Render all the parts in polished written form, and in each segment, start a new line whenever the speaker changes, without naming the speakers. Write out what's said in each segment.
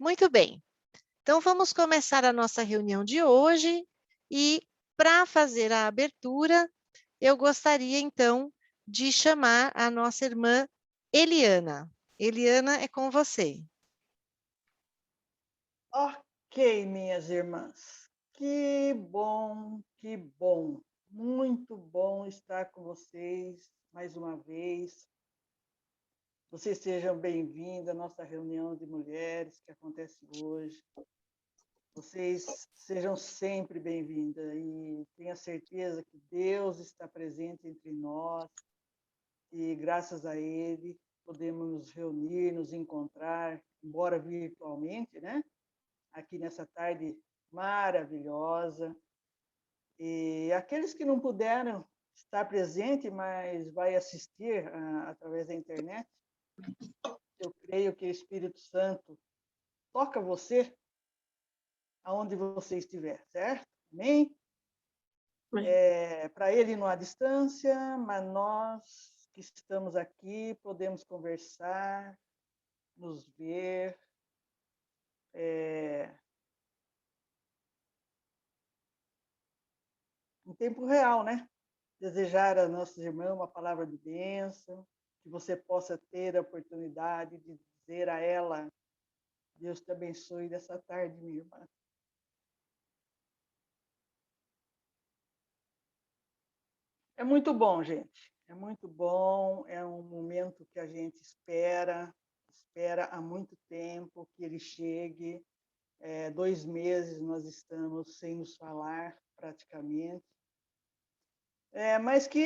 Muito bem. Então, vamos começar a nossa reunião de hoje e, para fazer a abertura, eu gostaria, então, de chamar a nossa irmã Eliana. Eliana, é com você.
Ok, minhas irmãs. Que bom. Muito bom estar com vocês mais uma vez. Vocês sejam bem-vindas à nossa reunião de mulheres que acontece hoje. Vocês sejam sempre bem-vindas e tenha certeza que Deus está presente entre nós e, graças a Ele, podemos nos reunir, nos encontrar, embora virtualmente, né? Aqui nessa tarde maravilhosa. E aqueles que não puderam estar presente, mas vai assistir através da internet, eu creio que o Espírito Santo toca você aonde você estiver, certo? Amém? Para Ele não há distância, mas nós que estamos aqui podemos conversar, nos ver, em tempo real, né? Desejar a nossa irmã uma palavra de bênção, que você possa ter a oportunidade de dizer a ela: Deus te abençoe nessa tarde, minha irmã. É muito bom, gente. É muito bom. É um momento que a gente espera há muito tempo que ele chegue. 2 meses nós estamos sem nos falar, praticamente. Mas que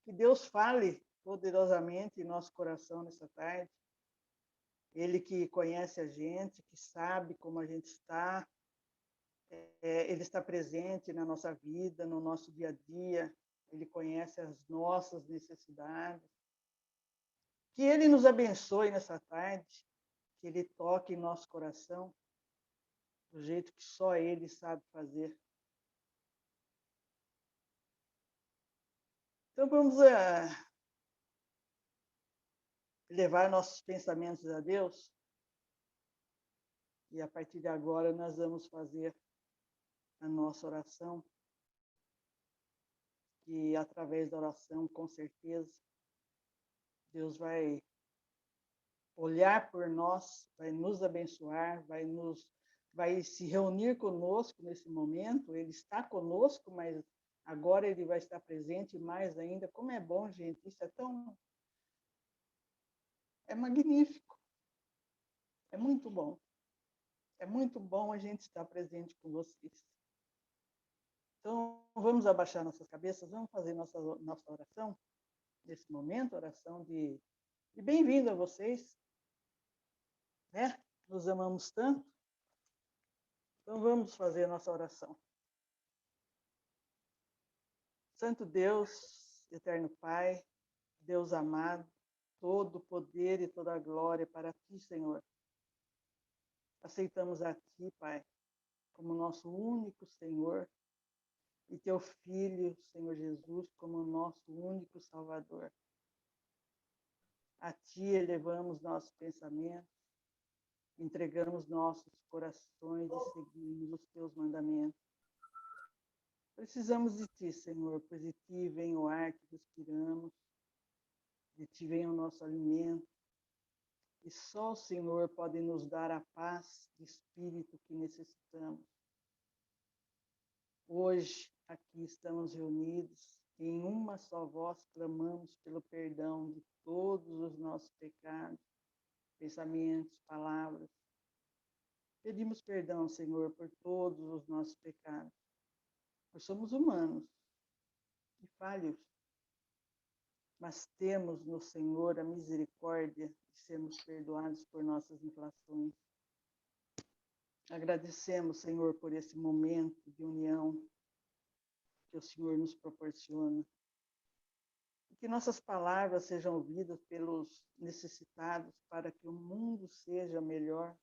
Deus fale poderosamente em nosso coração nessa tarde. Ele que conhece a gente, que sabe como a gente está, ele está presente na nossa vida, no nosso dia a dia, ele conhece as nossas necessidades. Que ele nos abençoe nessa tarde, que ele toque em nosso coração, do jeito que só ele sabe fazer. Então vamos levar nossos pensamentos a Deus, e a partir de agora nós vamos fazer a nossa oração, que através da oração, com certeza, Deus vai olhar por nós, vai nos abençoar, vai se reunir conosco nesse momento. Ele está conosco, mas agora ele vai estar presente mais ainda. Como é bom, gente, isso é magnífico. É muito bom. É muito bom a gente estar presente com vocês. Então, vamos abaixar nossas cabeças, vamos fazer nossa oração nesse momento, oração de bem-vindo a vocês, né? Nos amamos tanto. Então, vamos fazer a nossa oração. Santo Deus, eterno Pai, Deus amado, todo o poder e toda a glória para Ti, Senhor. Aceitamos a Ti, Pai, como nosso único Senhor, e Teu Filho, Senhor Jesus, como nosso único Salvador. A Ti elevamos nossos pensamentos, entregamos nossos corações e seguimos os Teus mandamentos. Precisamos de Ti, Senhor, pois de Ti vem o ar que respiramos, de Ti vem o nosso alimento, e só o Senhor pode nos dar a paz de espírito que necessitamos. Hoje, aqui estamos reunidos, e em uma só voz clamamos pelo perdão de todos os nossos pecados, pensamentos, palavras. Pedimos perdão, Senhor, por todos os nossos pecados. Nós somos humanos e falhos, mas temos no Senhor a misericórdia de sermos perdoados por nossas infrações. Agradecemos, Senhor, por esse momento de união que o Senhor nos proporciona. E que nossas palavras sejam ouvidas pelos necessitados para que o mundo seja melhor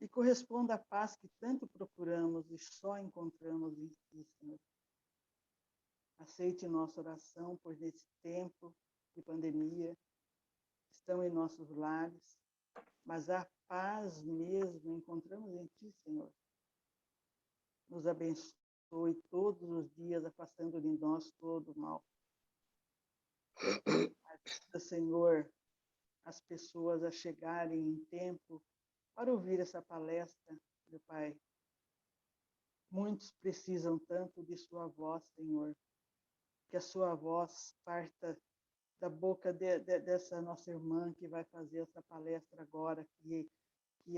e corresponda à paz que tanto procuramos e só encontramos em Ti, Senhor. Aceite nossa oração, pois nesse tempo de pandemia estão em nossos lares, mas a paz mesmo encontramos em Ti, Senhor. Nos abençoe todos os dias, afastando de nós todo o mal. Ajuda, Senhor, as pessoas a chegarem em tempo para ouvir essa palestra, meu Pai. Muitos precisam tanto de Sua voz, Senhor, que a Sua voz parta da boca dessa nossa irmã que vai fazer essa palestra agora, que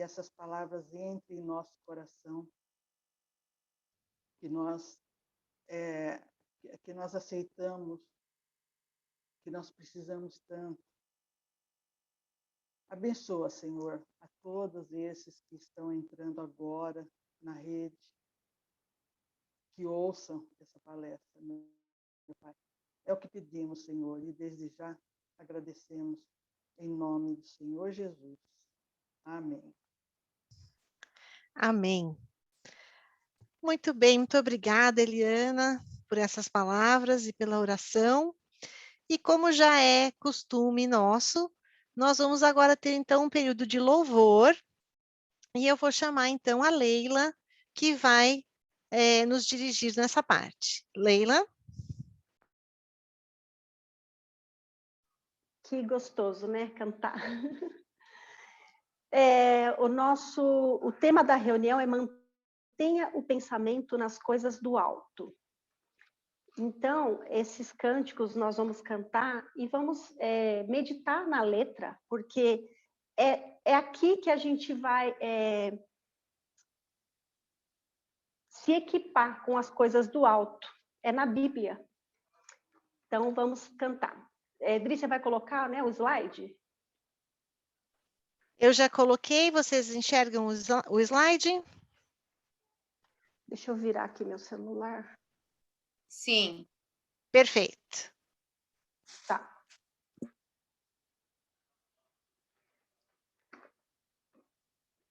essas palavras entrem em nosso coração, que nós, que nós aceitamos, que nós precisamos tanto. Abençoa, Senhor, a todos esses que estão entrando agora na rede, que ouçam essa palestra, meu Pai. É o que pedimos, Senhor, e desde já agradecemos em nome do Senhor Jesus. Amém.
Amém. Muito bem, muito obrigada, Eliana, por essas palavras e pela oração. E como já é costume nosso, nós vamos agora ter então um período de louvor, e eu vou chamar então a Leila, que vai nos dirigir nessa parte. Leila?
Que gostoso, né, cantar. O tema da reunião é mantenha o pensamento nas coisas do alto. Então, esses cânticos nós vamos cantar e vamos meditar na letra, porque é aqui que a gente vai se equipar com as coisas do alto. É na Bíblia. Então, vamos cantar. Dri, você vai colocar, né, o slide?
Eu já coloquei, vocês enxergam o slide?
Deixa eu virar aqui meu celular.
Sim.
Perfeito.
Tá.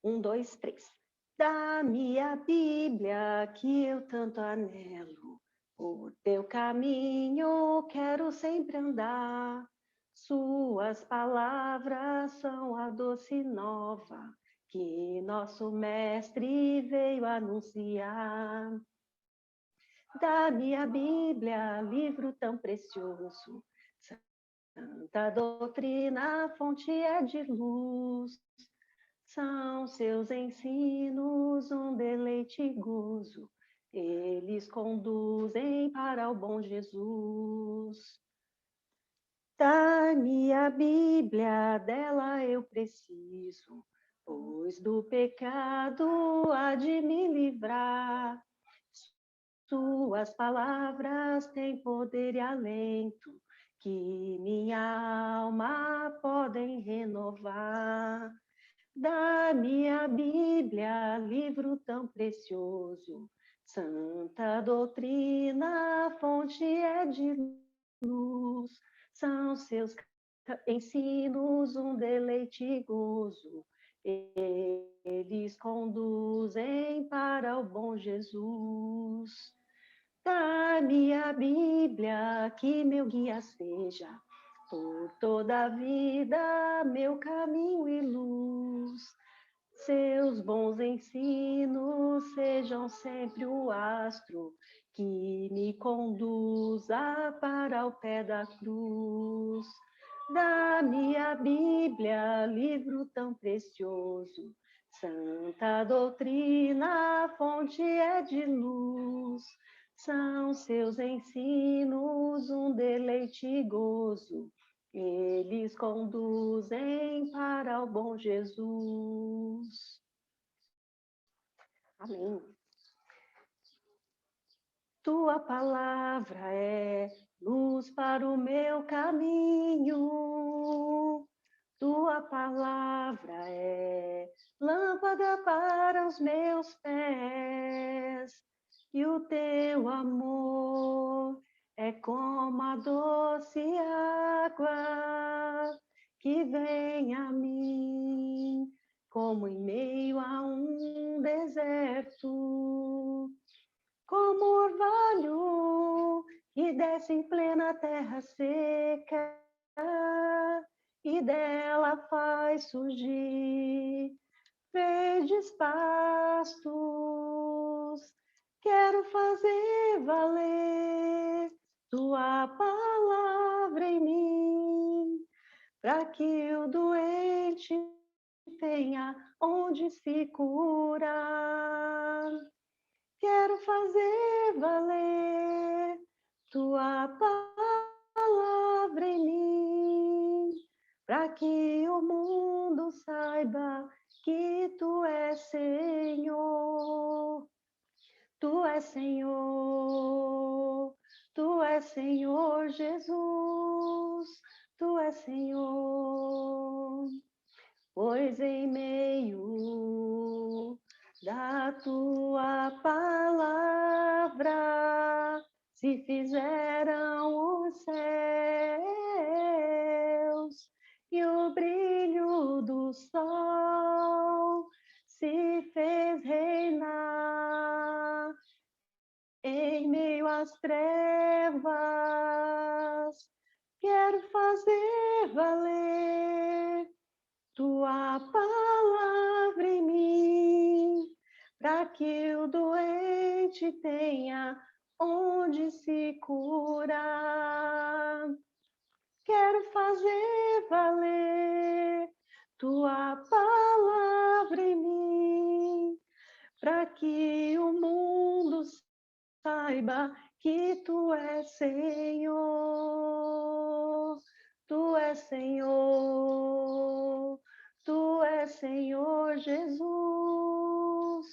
Um, dois, três. Dá-me a Bíblia que eu tanto anelo, por teu caminho quero sempre andar. Suas palavras são a doce nova que nosso mestre veio anunciar. Dá-me a Bíblia, livro tão precioso, santa doutrina, fonte é de luz. São seus ensinos um deleite e gozo, eles conduzem para o bom Jesus. Dá-me a Bíblia, dela eu preciso, pois do pecado há de me livrar. Suas palavras têm poder e alento, que minha alma podem renovar. Dá-me a Bíblia, livro tão precioso, santa doutrina, fonte é de luz. São seus ensinos um deleite e gozo, eles conduzem para o bom Jesus. Dá-me a Bíblia, que meu guia seja, por toda a vida, meu caminho e luz. Seus bons ensinos sejam sempre o astro que me conduza para o pé da cruz. Dá-me a Bíblia, livro tão precioso, santa doutrina, fonte é de luz. São seus ensinos um deleite e gozo, eles conduzem para o bom Jesus. Amém. Tua palavra é luz para o meu caminho. Tua palavra é lâmpada para os meus pés. E o teu amor é como a doce água que vem a mim, como em meio a um deserto, como orvalho que desce em plena terra seca, que dela faz surgir verdes pastos. Quero fazer valer tua palavra em mim, para que o doente tenha onde se curar. Quero fazer valer tua palavra em mim, para que o mundo saiba que tu és Senhor. Tu és Senhor, tu és Senhor Jesus, tu és Senhor. Pois em meio da tua palavra se fizeram os céus e o brilho do sol se fez reinar em meio às trevas. Quero fazer valer tua palavra em mim, para que o doente tenha onde se curar. Quero fazer valer tua palavra em mim, para que o mundo saiba que tu és Senhor. Tu és Senhor, tu és Senhor Jesus,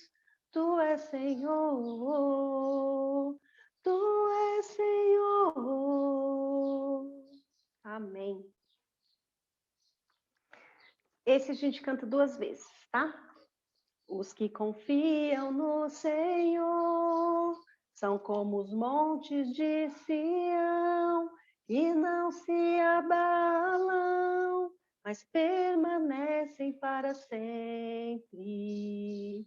tu és Senhor, tu és Senhor. Amém. Esse a gente canta 2 vezes, tá? Os que confiam no Senhor são como os montes de Sião, e não se abalam, mas permanecem para sempre.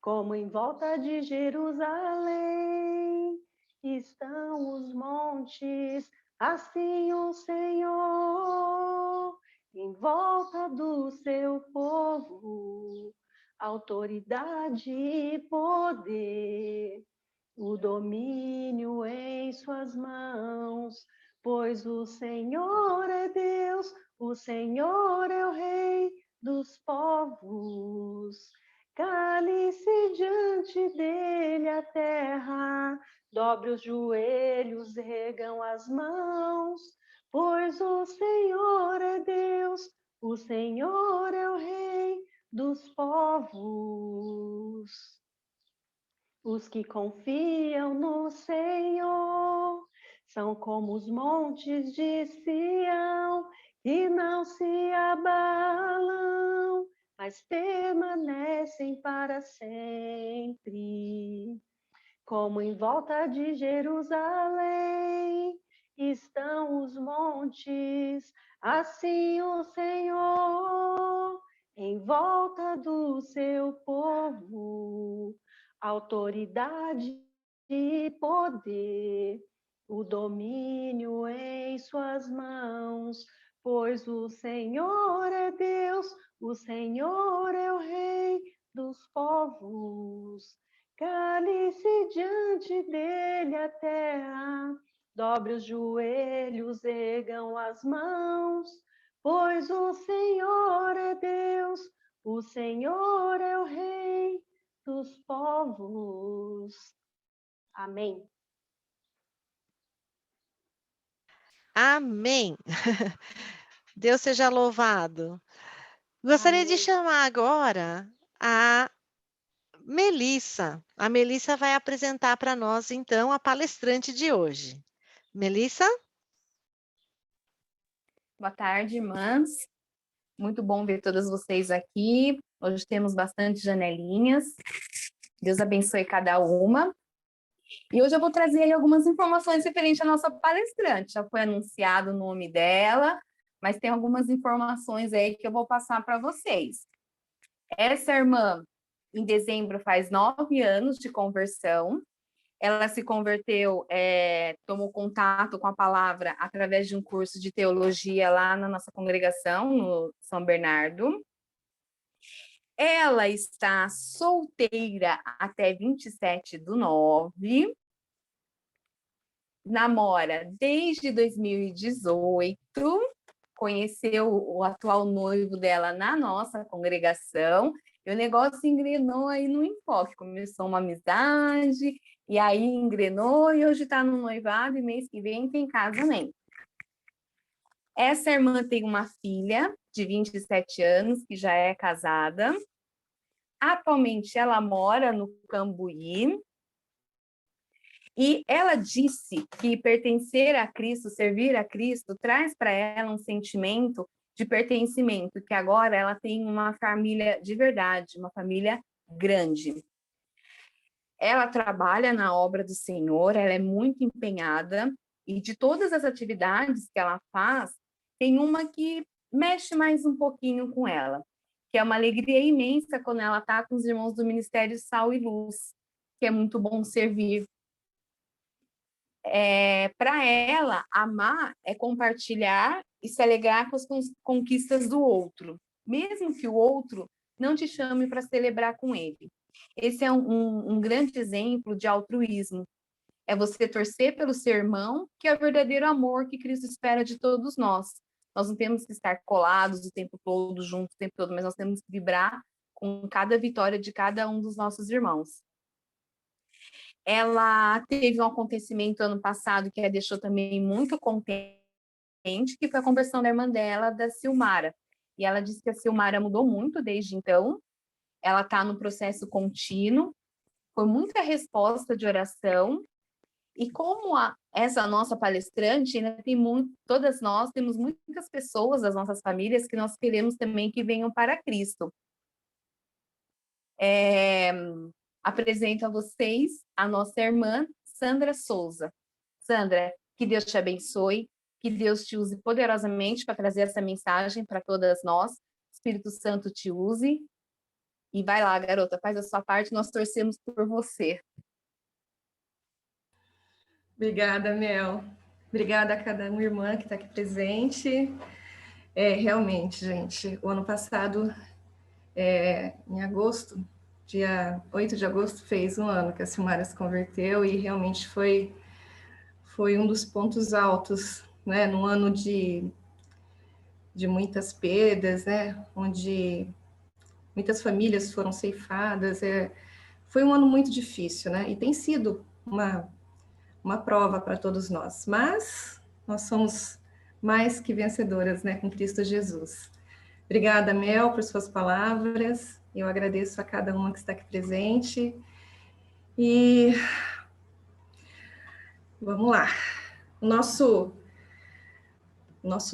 Como em volta de Jerusalém estão os montes, assim o Senhor, em volta do seu povo, autoridade e poder, o domínio em suas mãos, pois o Senhor é Deus, o Senhor é o Rei dos povos. Cale-se diante dele a terra, dobre os joelhos, ergam as mãos, pois o Senhor é Deus, o Senhor é o Rei dos povos. Os que confiam no Senhor são como os montes de Sião, que não se abalam, mas permanecem para sempre. Como em volta de Jerusalém estão os montes, assim o Senhor, em volta do seu povo, autoridade e poder, o domínio em suas mãos, pois o Senhor é Deus, o Senhor é o Rei dos povos. Cale-se diante dele a terra, dobre os joelhos, ergam as mãos, pois o Senhor é Deus, o Senhor é o Rei dos povos. Amém.
Amém. Deus seja louvado. Gostaria de
Amém.
chamar agora a Melissa. A Melissa vai apresentar para nós, então, a palestrante de hoje. Melissa?
Boa tarde, irmãs. Muito bom ver todas vocês aqui. Hoje temos bastante janelinhas. Deus abençoe cada uma. E hoje eu vou trazer aí algumas informações referentes à nossa palestrante. Já foi anunciado o nome dela, mas tem algumas informações aí que eu vou passar para vocês. Essa irmã, em dezembro, faz 9 anos de conversão. Ela se converteu, tomou contato com a palavra através de um curso de teologia lá na nossa congregação, no São Bernardo. Ela está solteira até 27/9, namora desde 2018, conheceu o atual noivo dela na nossa congregação, e o negócio engrenou aí no enfoque, começou uma amizade, e aí engrenou, e hoje está no noivado, e mês que vem tem casamento. Essa irmã tem uma filha de 27 anos, que já é casada. Atualmente ela mora no Cambuí, e ela disse que pertencer a Cristo, servir a Cristo, traz para ela um sentimento de pertencimento, que agora ela tem uma família de verdade, uma família grande. Ela trabalha na obra do Senhor, ela é muito empenhada, e de todas as atividades que ela faz, tem uma que mexe mais um pouquinho com ela, que é uma alegria imensa quando ela está com os irmãos do Ministério Sal e Luz, que é muito bom servir. Para ela, amar é compartilhar e se alegrar com as conquistas do outro, mesmo que o outro não te chame para celebrar com ele. Esse é um grande exemplo de altruísmo. É você torcer pelo seu irmão, que é o verdadeiro amor que Cristo espera de todos nós. Nós não temos que estar colados o tempo todo, juntos o tempo todo, mas nós temos que vibrar com cada vitória de cada um dos nossos irmãos. Ela teve um acontecimento ano passado que a deixou também muito contente, que foi a conversão da irmã dela, da Silmara. E ela disse que a Silmara mudou muito desde então. Ela está no processo contínuo, foi muita resposta de oração. E como essa nossa palestrante, né, todas nós temos muitas pessoas das nossas famílias que nós queremos também que venham para Cristo. Apresento a vocês a nossa irmã Sandra Souza. Sandra, que Deus te abençoe, que Deus te use poderosamente para trazer essa mensagem para todas nós. O Espírito Santo te use. E vai lá, garota, faz a sua parte, nós torcemos por você.
Obrigada, Mel. Obrigada a cada uma irmã que está aqui presente. Realmente, gente, o ano passado, em agosto, dia 8 de agosto, fez um ano que a Silmara se converteu e realmente foi um dos pontos altos, né? Num ano de muitas perdas, né? Onde muitas famílias foram ceifadas. Foi um ano muito difícil, né? E tem sido uma prova para todos nós. Mas nós somos mais que vencedoras, né? Com Cristo Jesus. Obrigada, Mel, por suas palavras. Eu agradeço a cada uma que está aqui presente. E vamos lá. O nosso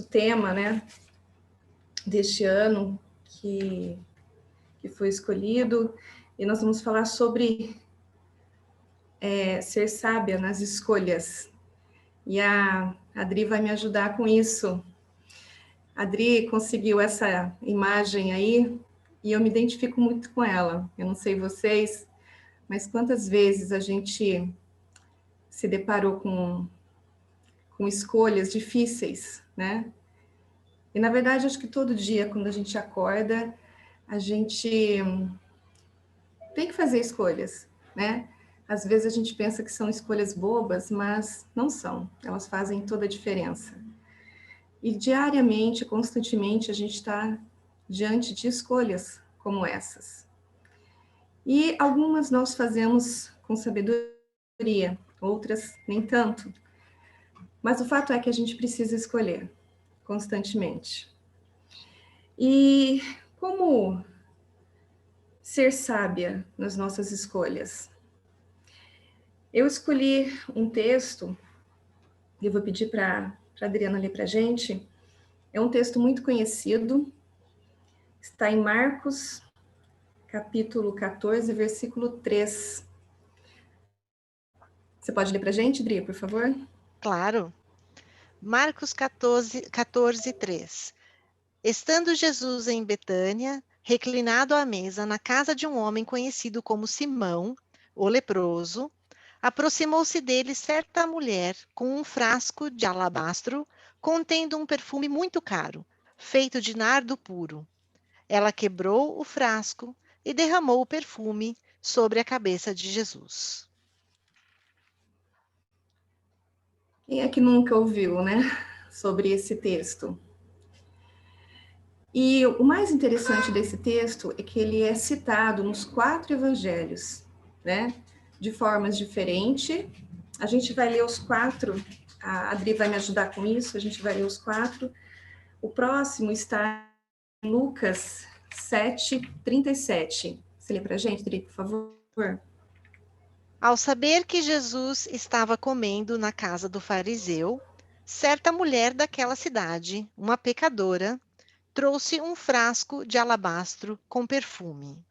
tema, né, deste ano que foi escolhido, e nós vamos falar sobre ser sábia nas escolhas. E a Adri vai me ajudar com isso. A Adri conseguiu essa imagem aí, e eu me identifico muito com ela. Eu não sei vocês, mas quantas vezes a gente se deparou com escolhas difíceis, né? E, na verdade, acho que todo dia, quando a gente acorda, a gente tem que fazer escolhas, né? Às vezes a gente pensa que são escolhas bobas, mas não são. Elas fazem toda a diferença. E diariamente, constantemente, a gente está diante de escolhas como essas. E algumas nós fazemos com sabedoria, outras nem tanto. Mas o fato é que a gente precisa escolher constantemente. E como ser sábia nas nossas escolhas? Eu escolhi um texto, e eu vou pedir para a Adriana ler para a gente. É um texto muito conhecido, está em Marcos, capítulo 14, versículo 3. Você pode ler para a gente, Adri, por favor?
Claro. Marcos 14, 3. Estando Jesus em Betânia, reclinado à mesa na casa de um homem conhecido como Simão, o leproso, aproximou-se dele certa mulher com um frasco de alabastro contendo um perfume muito caro, feito de nardo puro. Ela quebrou o frasco e derramou o perfume sobre a cabeça de Jesus.
Quem é que nunca ouviu, né, sobre esse texto? E o mais interessante desse texto é que ele é citado nos 4 evangelhos, né, de formas diferentes. A gente vai ler os 4, a Adri vai me ajudar com isso, a gente vai ler os 4. O próximo está em Lucas 7:37. Você lê para a gente, Adri, por favor?
Ao saber que Jesus estava comendo na casa do fariseu, certa mulher daquela cidade, uma pecadora, trouxe um frasco de alabastro com perfume.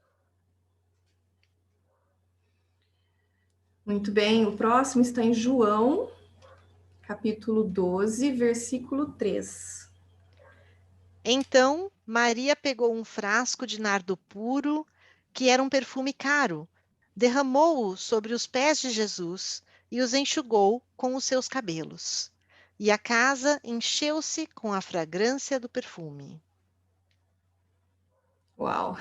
Muito bem, o próximo está em João, capítulo 12, versículo 3.
Então, Maria pegou um frasco de nardo puro, que era um perfume caro, derramou-o sobre os pés de Jesus e os enxugou com os seus cabelos. E a casa encheu-se com a fragrância do perfume.
Uau!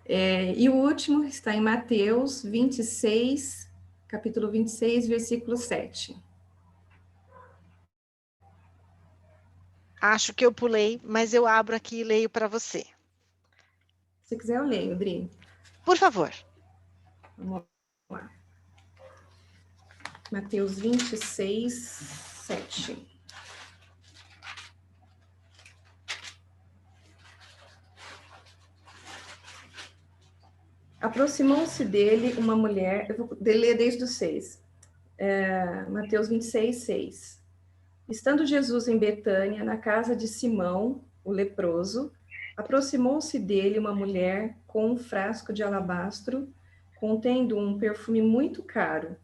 E o último está em Mateus 26, capítulo 26, versículo 7.
Acho que eu pulei, mas eu abro aqui e leio para você.
Se quiser, eu leio, Adri.
Por favor.
Vamos lá. Mateus 26, 7. Aproximou-se dele uma mulher, eu vou ler desde o 6. Mateus 26, 6. Estando Jesus em Betânia, na casa de Simão, o leproso, aproximou-se dele uma mulher com um frasco de alabastro, contendo um perfume muito caro.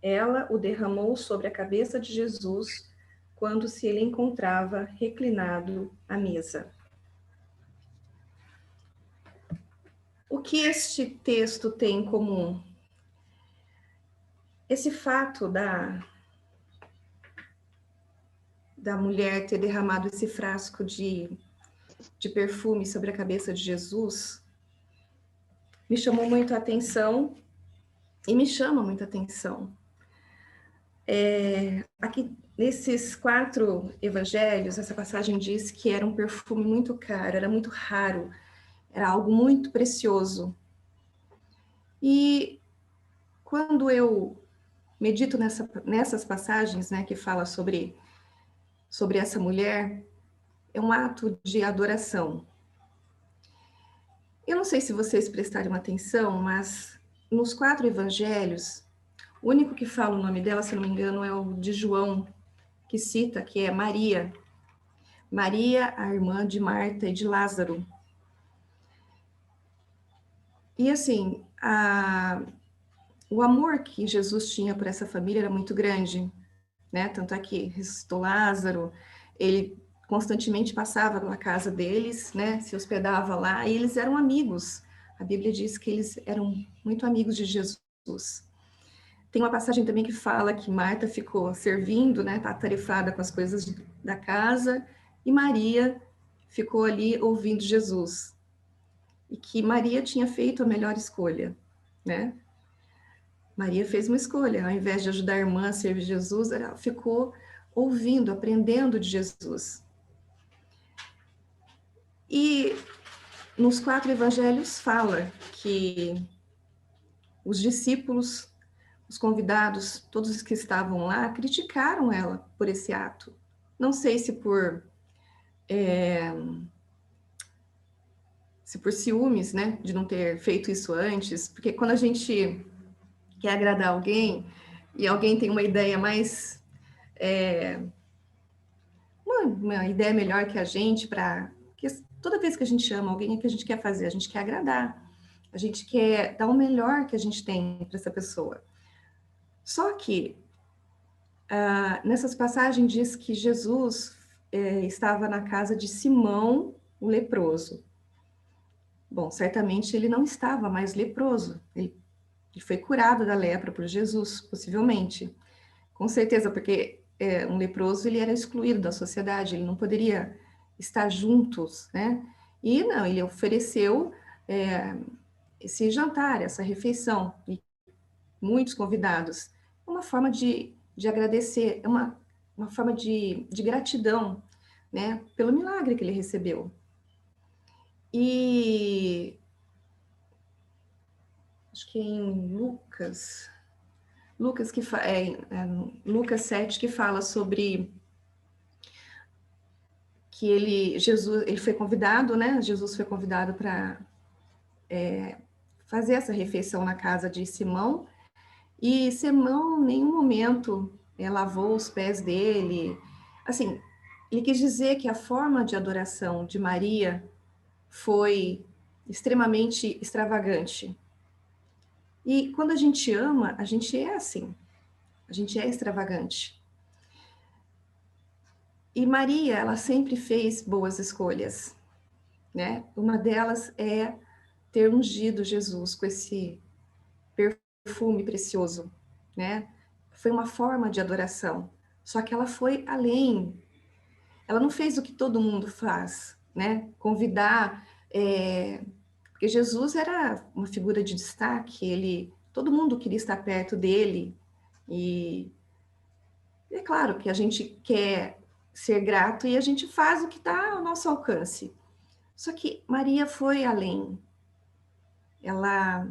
Ela o derramou sobre a cabeça de Jesus, quando se ele encontrava reclinado à mesa. O que este texto tem em comum? Esse fato da mulher ter derramado esse frasco de perfume sobre a cabeça de Jesus me chamou muito a atenção e me chama muita atenção. Aqui, nesses 4 evangelhos, essa passagem diz que era um perfume muito caro, era muito raro, era algo muito precioso. E quando eu medito nessas passagens, né, que fala sobre essa mulher, é um ato de adoração. Eu não sei se vocês prestaram atenção, mas nos 4 evangelhos, o único que fala o nome dela, se não me engano, é o de João, que cita, que é Maria. Maria, a irmã de Marta e de Lázaro. E assim, o amor que Jesus tinha por essa família era muito grande, né? Tanto é que ressuscitou Lázaro, ele constantemente passava na casa deles, né? Se hospedava lá, e eles eram amigos. A Bíblia diz que eles eram muito amigos de Jesus. Tem uma passagem também que fala que Marta ficou servindo, né? Atarefada com as coisas da casa, e Maria ficou ali ouvindo Jesus. E que Maria tinha feito a melhor escolha, né? Maria fez uma escolha, ao invés de ajudar a irmã a servir Jesus, ela ficou ouvindo, aprendendo de Jesus. E nos 4 evangelhos fala que os discípulos, os convidados, todos os que estavam lá, criticaram ela por esse ato. Não sei se por ciúmes, né, de não ter feito isso antes, porque quando a gente quer agradar alguém e alguém tem uma ideia mais uma ideia melhor que a gente, toda vez que a gente ama alguém, é que a gente quer fazer, a gente quer agradar, a gente quer dar o melhor que a gente tem para essa pessoa. Só que nessas passagens diz que Jesus estava na casa de Simão, o leproso. Bom, certamente ele não estava mais leproso, ele Ele foi curado da lepra por Jesus, possivelmente. Com certeza, porque um leproso ele era excluído da sociedade, ele não poderia estar juntos, né? E não, ele ofereceu esse jantar, essa refeição, e muitos convidados. É uma forma de agradecer, é uma forma de gratidão, né? Pelo milagre que ele recebeu. E acho que em Lucas Lucas 7, que fala sobre que Jesus foi convidado, né? Jesus foi convidado para fazer essa refeição na casa de Simão, e Simão em nenhum momento lavou os pés dele. Assim, ele quis dizer que a forma de adoração de Maria foi extremamente extravagante. E quando a gente ama, a gente é assim, a gente é extravagante. E Maria, ela sempre fez boas escolhas, né? Uma delas é ter ungido Jesus com esse perfume precioso, né? Foi uma forma de adoração, só que ela foi além. Ela não fez o que todo mundo faz, né? Convidar, porque Jesus era uma figura de destaque, todo mundo queria estar perto dele, e é claro que a gente quer ser grato e a gente faz o que está ao nosso alcance. Só que Maria foi além. Ela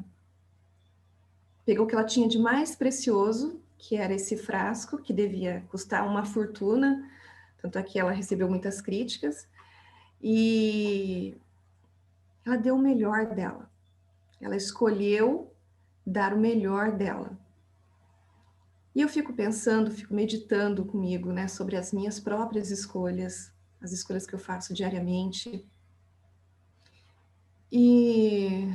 pegou o que ela tinha de mais precioso, que era esse frasco, que devia custar uma fortuna, tanto é que ela recebeu muitas críticas, e ela deu o melhor dela. Ela escolheu dar o melhor dela. E eu fico pensando, fico meditando comigo, né, sobre as minhas próprias escolhas, as escolhas que eu faço diariamente. E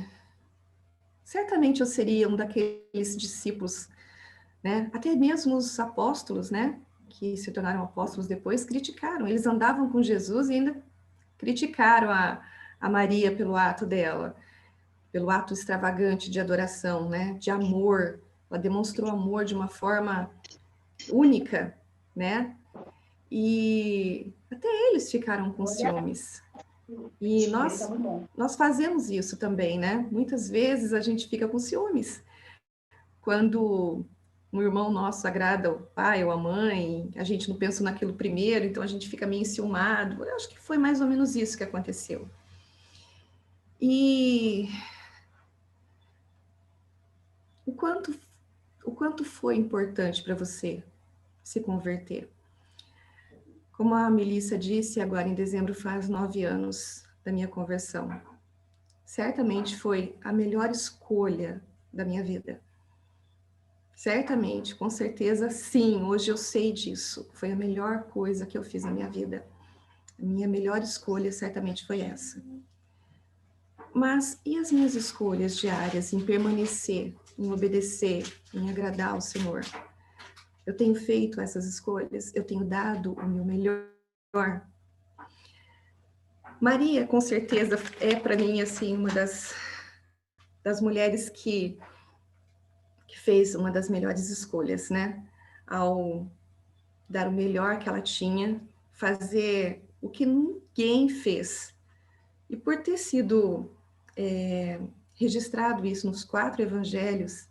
certamente eu seria um daqueles discípulos, né, até mesmo os apóstolos, né, que se tornaram apóstolos depois, criticaram. Eles andavam com Jesus e ainda criticaram a Maria pelo ato dela, pelo ato extravagante de adoração, né, de amor. Ela demonstrou amor de uma forma única, né? E até eles ficaram com ciúmes. E nós fazemos isso também, né? Muitas vezes a gente fica com ciúmes. Quando um irmão nosso agrada o pai ou a mãe, a gente não pensa naquilo primeiro, então a gente fica meio enciumado. Eu acho que foi mais ou menos isso que aconteceu. E o quanto foi importante para você se converter? Como a Melissa disse, agora em dezembro faz 9 anos da minha conversão. Certamente foi a melhor escolha da minha vida. Certamente, com certeza, sim, hoje eu sei disso. Foi a melhor coisa que eu fiz na minha vida. A minha melhor escolha certamente foi essa. Mas e as minhas escolhas diárias em permanecer, em obedecer, em agradar ao Senhor? Eu tenho feito essas escolhas, eu tenho dado o meu melhor. Maria, com certeza, é para mim assim uma das mulheres que fez uma das melhores escolhas, né? Ao dar o melhor que ela tinha, fazer o que ninguém fez. E por ter sido registrado isso nos 4 evangelhos,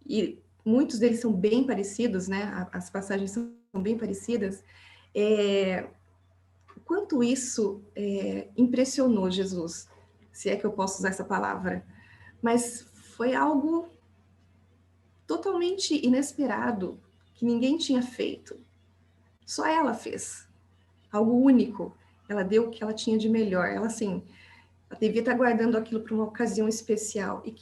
e muitos deles são bem parecidos, né? As passagens são bem parecidas. Quanto isso impressionou Jesus, se é que eu posso usar essa palavra, mas foi algo totalmente inesperado, que ninguém tinha feito. Só ela fez, algo único. Ela deu o que ela tinha de melhor. Ela, assim, ela devia estar guardando aquilo para uma ocasião especial. E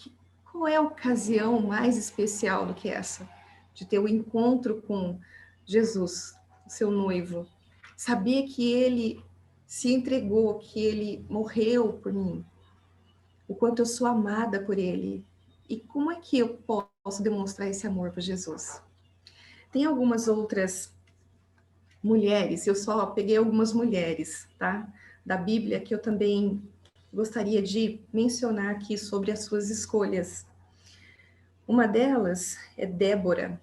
qual é a ocasião mais especial do que essa? De ter o encontro com Jesus, seu noivo. Saber que ele se entregou, que ele morreu por mim. O quanto eu sou amada por ele. E como é que eu posso demonstrar esse amor por Jesus? Tem algumas outras mulheres, eu só peguei algumas mulheres, tá? Da Bíblia, que eu também gostaria de mencionar aqui sobre as suas escolhas. Uma delas é Débora.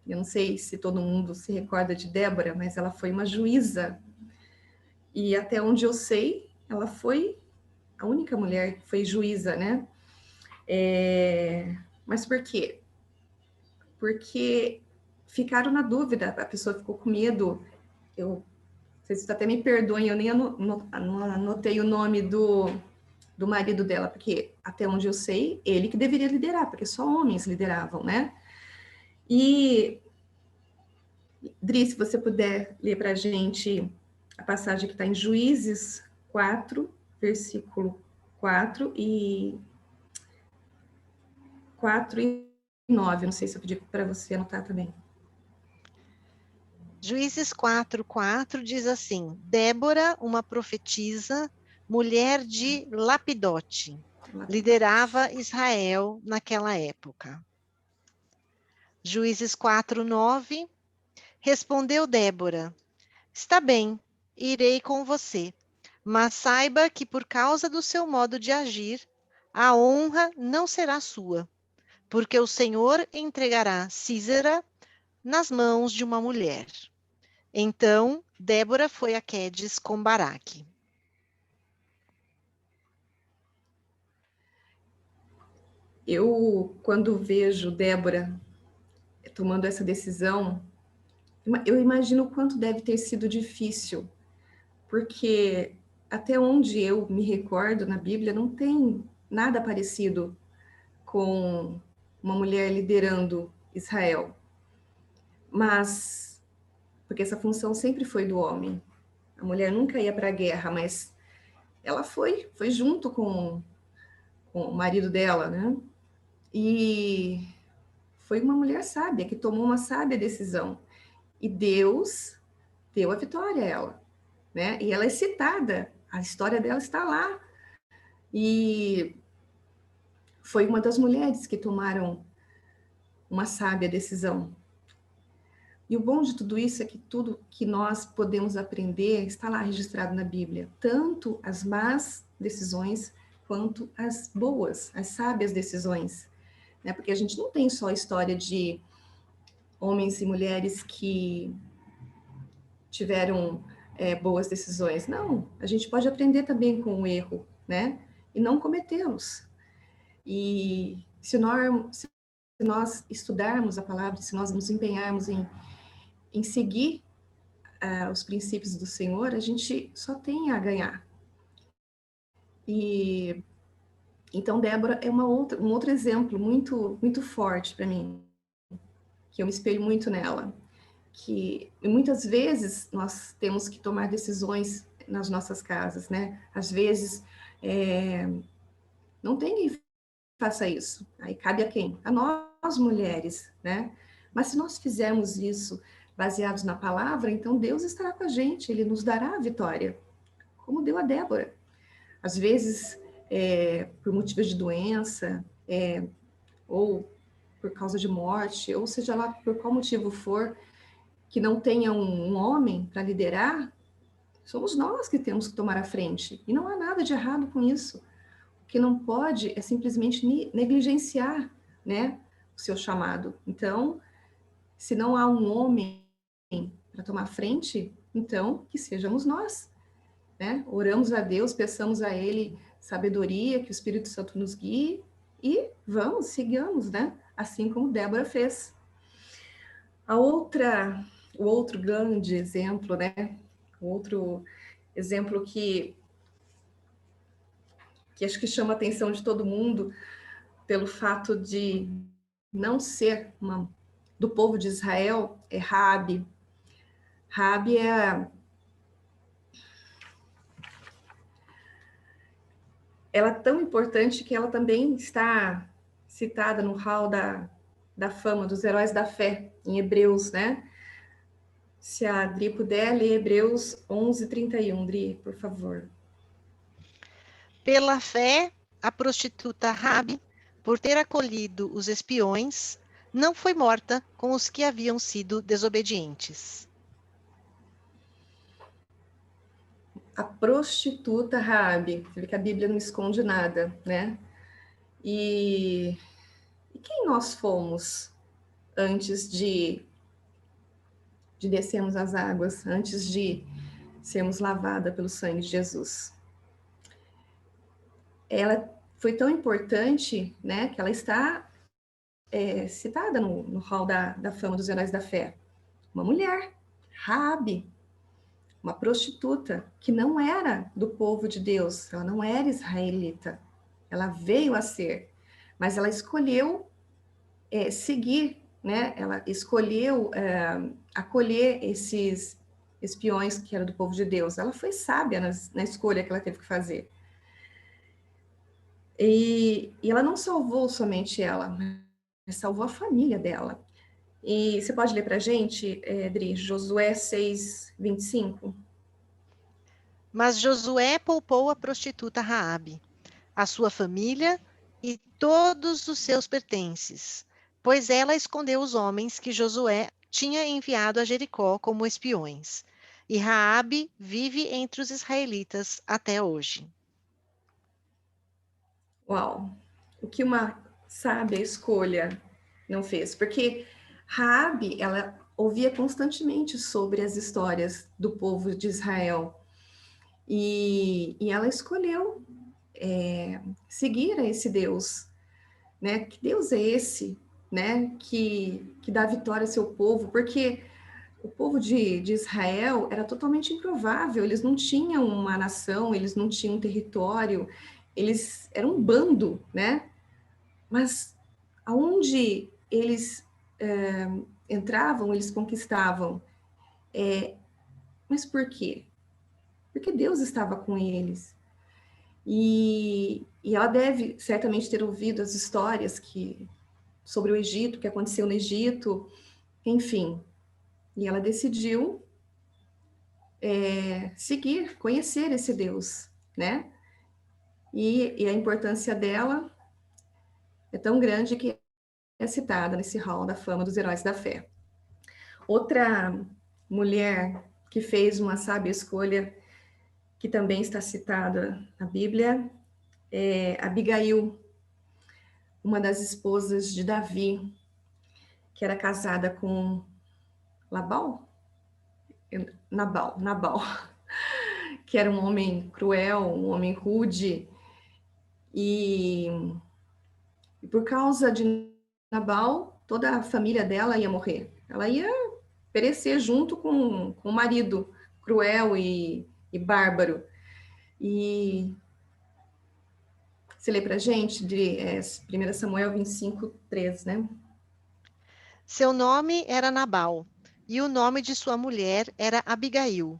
Eu não sei se todo mundo se recorda de Débora, mas ela foi uma juíza. E até onde eu sei, ela foi a única mulher que foi juíza, né? Mas por quê? Porque ficaram na dúvida, a pessoa ficou com medo. Vocês até me perdoem, eu nem anotei o nome do marido dela, porque até onde eu sei, ele que deveria liderar, porque só homens lideravam, né? E, Dri, se você puder ler para a gente a passagem que está em Juízes 4, versículo 4 e 9. Não sei se eu pedi para você anotar também.
Juízes 4:4 diz assim: Débora, uma profetisa, mulher de Lapidote, liderava Israel naquela época. Juízes 4:9, respondeu Débora: Está bem, irei com você, mas saiba que por causa do seu modo de agir, a honra não será sua, porque o Senhor entregará Sísera nas mãos de uma mulher. Então, Débora foi a Quedes com Baraque.
Eu, quando vejo Débora tomando essa decisão, eu imagino o quanto deve ter sido difícil, porque até onde eu me recordo na Bíblia não tem nada parecido com uma mulher liderando Israel. Mas, porque essa função sempre foi do homem. A mulher nunca ia para a guerra, mas ela foi junto com o marido dela, né? E foi uma mulher sábia, que tomou uma sábia decisão. E Deus deu a vitória a ela, né? E ela é citada, a história dela está lá. E foi uma das mulheres que tomaram uma sábia decisão. E o bom de tudo isso é que tudo que nós podemos aprender está lá registrado na Bíblia, tanto as más decisões quanto as boas, as sábias decisões, né? Porque a gente não tem só a história de homens e mulheres que tiveram boas decisões. Não, a gente pode aprender também com o erro, né? E não cometê-los. E se nós estudarmos a palavra, se nós nos empenharmos em seguir os princípios do Senhor, a gente só tem a ganhar. E então Débora é um outro exemplo muito, muito forte para mim, que eu me espelho muito nela. Que muitas vezes nós temos que tomar decisões nas nossas casas, né? Às vezes não tem quem faça isso. Aí cabe a quem? A nós mulheres, né? Mas se nós fizermos isso baseados na palavra, então Deus estará com a gente, Ele nos dará a vitória, como deu a Débora. Às vezes, por motivos de doença, ou por causa de morte, ou seja lá por qual motivo for, que não tenha um homem para liderar, somos nós que temos que tomar a frente. E não há nada de errado com isso. O que não pode é simplesmente negligenciar, né, o seu chamado. Então, se não há um homem para tomar frente, então que sejamos nós, né? Oramos a Deus, peçamos a Ele sabedoria, que o Espírito Santo nos guie e sigamos, né? Assim como Débora fez. O outro grande exemplo, né? O outro exemplo que acho que chama a atenção de todo mundo pelo fato de não ser do povo de Israel é Raabe. Raabe ela é tão importante que ela também está citada no hall da fama dos heróis da fé, em Hebreus, né? Se a Adri puder ler Hebreus 11:31, Adri, por favor.
Pela fé, a prostituta Raabe, por ter acolhido os espiões, não foi morta com os que haviam sido desobedientes.
A prostituta Raabe, você vê que a Bíblia não esconde nada, né? E E quem nós fomos antes de descermos as águas, antes de sermos lavadas pelo sangue de Jesus? Ela foi tão importante, né, que ela está citada no hall da fama dos heróis da fé. Uma mulher, Raabe, uma prostituta que não era do povo de Deus, ela não era israelita, ela veio a ser, mas ela escolheu seguir, né? Ela escolheu acolher esses espiões que eram do povo de Deus. Ela foi sábia na escolha que ela teve que fazer. E ela não salvou somente ela, mas salvou a família dela. E você pode ler para a gente, Dri, Josué 6, 25?
Mas Josué poupou a prostituta Raabe, a sua família e todos os seus pertences, pois ela escondeu os homens que Josué tinha enviado a Jericó como espiões. E Raabe vive entre os israelitas até hoje.
Uau! O que uma sábia escolha não fez? Porque Raabe, ela ouvia constantemente sobre as histórias do povo de Israel. E ela escolheu seguir a esse Deus, né? Que Deus é esse, né? Que dá vitória ao seu povo, porque o povo de Israel era totalmente improvável, eles não tinham uma nação, eles não tinham um território, eles eram um bando, né? Mas aonde eles entravam, eles conquistavam. Mas por quê? Porque Deus estava com eles. E ela deve certamente ter ouvido as histórias sobre o Egito, que aconteceu no Egito, enfim. E ela decidiu seguir, conhecer esse Deus, né? E a importância dela é tão grande que é citada nesse hall da fama dos heróis da fé. Outra mulher que fez uma sábia escolha, que também está citada na Bíblia, é Abigail, uma das esposas de Davi, que era casada com Nabal, que era um homem cruel, um homem rude, e por causa de Nabal, toda a família dela ia morrer. Ela ia perecer junto com o marido cruel e bárbaro. E você lê pra gente de 1 Samuel 25, 3, né?
Seu nome era Nabal, e o nome de sua mulher era Abigail,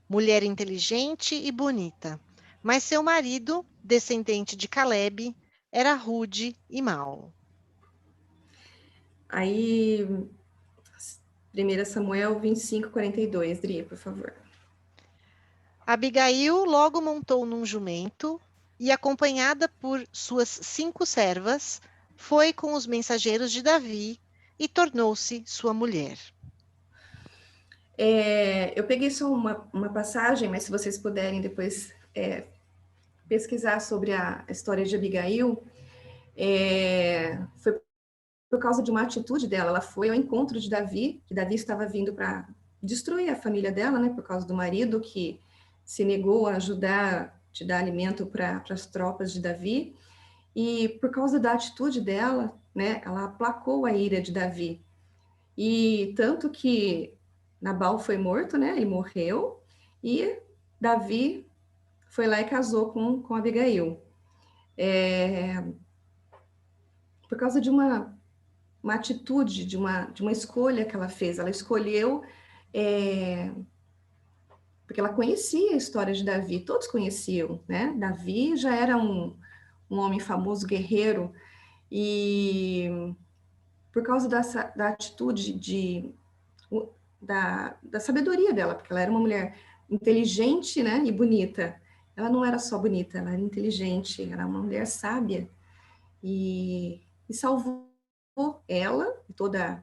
mulher inteligente e bonita. Mas seu marido, descendente de Calebe, era rude e mau.
Aí, 1 Samuel 25, 42, Dri, por favor.
Abigail logo montou num jumento e, acompanhada por suas 5 servas, foi com os mensageiros de Davi e tornou-se sua mulher.
Eu peguei só uma passagem, mas se vocês puderem depois pesquisar sobre a história de Abigail, foi por causa de uma atitude dela. Ela foi ao encontro de Davi, que Davi estava vindo para destruir a família dela, né, por causa do marido que se negou a ajudar, te dar alimento para as tropas de Davi. E por causa da atitude dela, né, ela aplacou a ira de Davi. E tanto que Nabal foi morto, né, ele morreu, e Davi foi lá e casou com Abigail. Por causa de uma atitude, de uma escolha que ela fez. Ela escolheu porque ela conhecia a história de Davi, todos conheciam, né? Davi já era um homem famoso, guerreiro, e por causa da atitude da sabedoria dela, porque ela era uma mulher inteligente, né, e bonita. Ela não era só bonita, ela era inteligente, era uma mulher sábia, e salvou ela e toda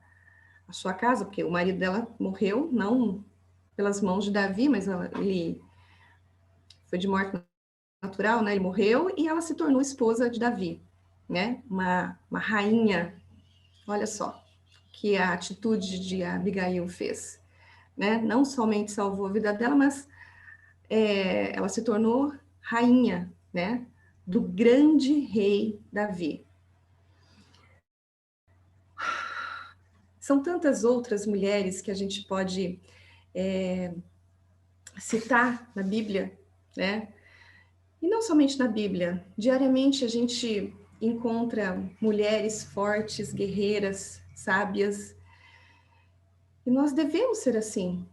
a sua casa, porque o marido dela morreu, não pelas mãos de Davi, mas ele foi de morte natural, né? Ele morreu e ela se tornou esposa de Davi, né? Uma rainha Olha só que a atitude de Abigail fez, né? Não somente salvou a vida dela, mas ela se tornou rainha, né? Do grande rei Davi. São tantas outras mulheres que a gente pode citar na Bíblia, né? E não somente na Bíblia. Diariamente a gente encontra mulheres fortes, guerreiras, sábias. E nós devemos ser assim,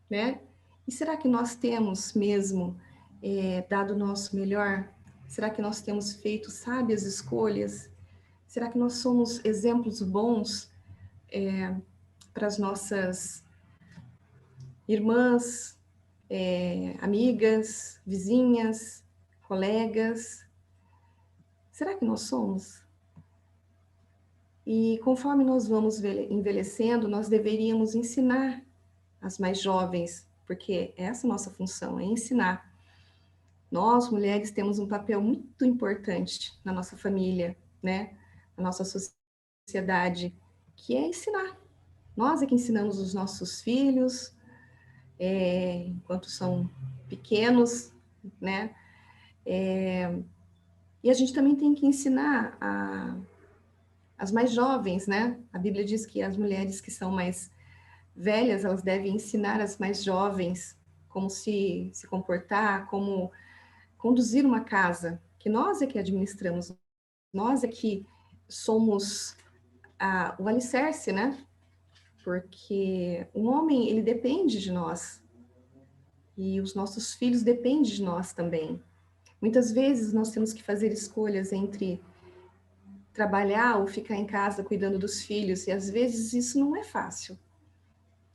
né? E será que nós temos mesmo dado o nosso melhor? Será que nós temos feito sábias escolhas? Será que nós somos exemplos bons para as nossas irmãs, amigas, vizinhas, colegas? Será que nós somos? E conforme nós vamos envelhecendo, nós deveríamos ensinar as mais jovens, porque essa é a nossa função, é ensinar. Nós, mulheres, temos um papel muito importante na nossa família, né? Na nossa sociedade, que é ensinar. Nós é que ensinamos os nossos filhos, enquanto são pequenos, né? E a gente também tem que ensinar as mais jovens, né? A Bíblia diz que as mulheres que são mais velhas, elas devem ensinar as mais jovens como se comportar, como conduzir uma casa, que nós é que administramos, nós é que somos o alicerce, né? Porque o homem, ele depende de nós. E os nossos filhos dependem de nós também. Muitas vezes nós temos que fazer escolhas entre trabalhar ou ficar em casa cuidando dos filhos, e às vezes isso não é fácil.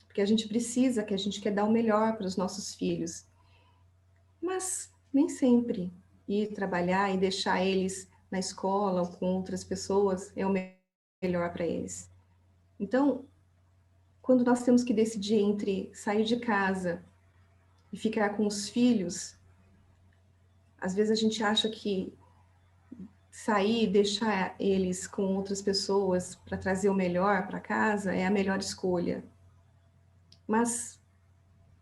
Porque a gente precisa, que a gente quer dar o melhor para os nossos filhos. Mas nem sempre ir trabalhar e deixar eles na escola ou com outras pessoas é o melhor para eles. Então, quando nós temos que decidir entre sair de casa e ficar com os filhos, às vezes a gente acha que sair e deixar eles com outras pessoas para trazer o melhor para casa é a melhor escolha. Mas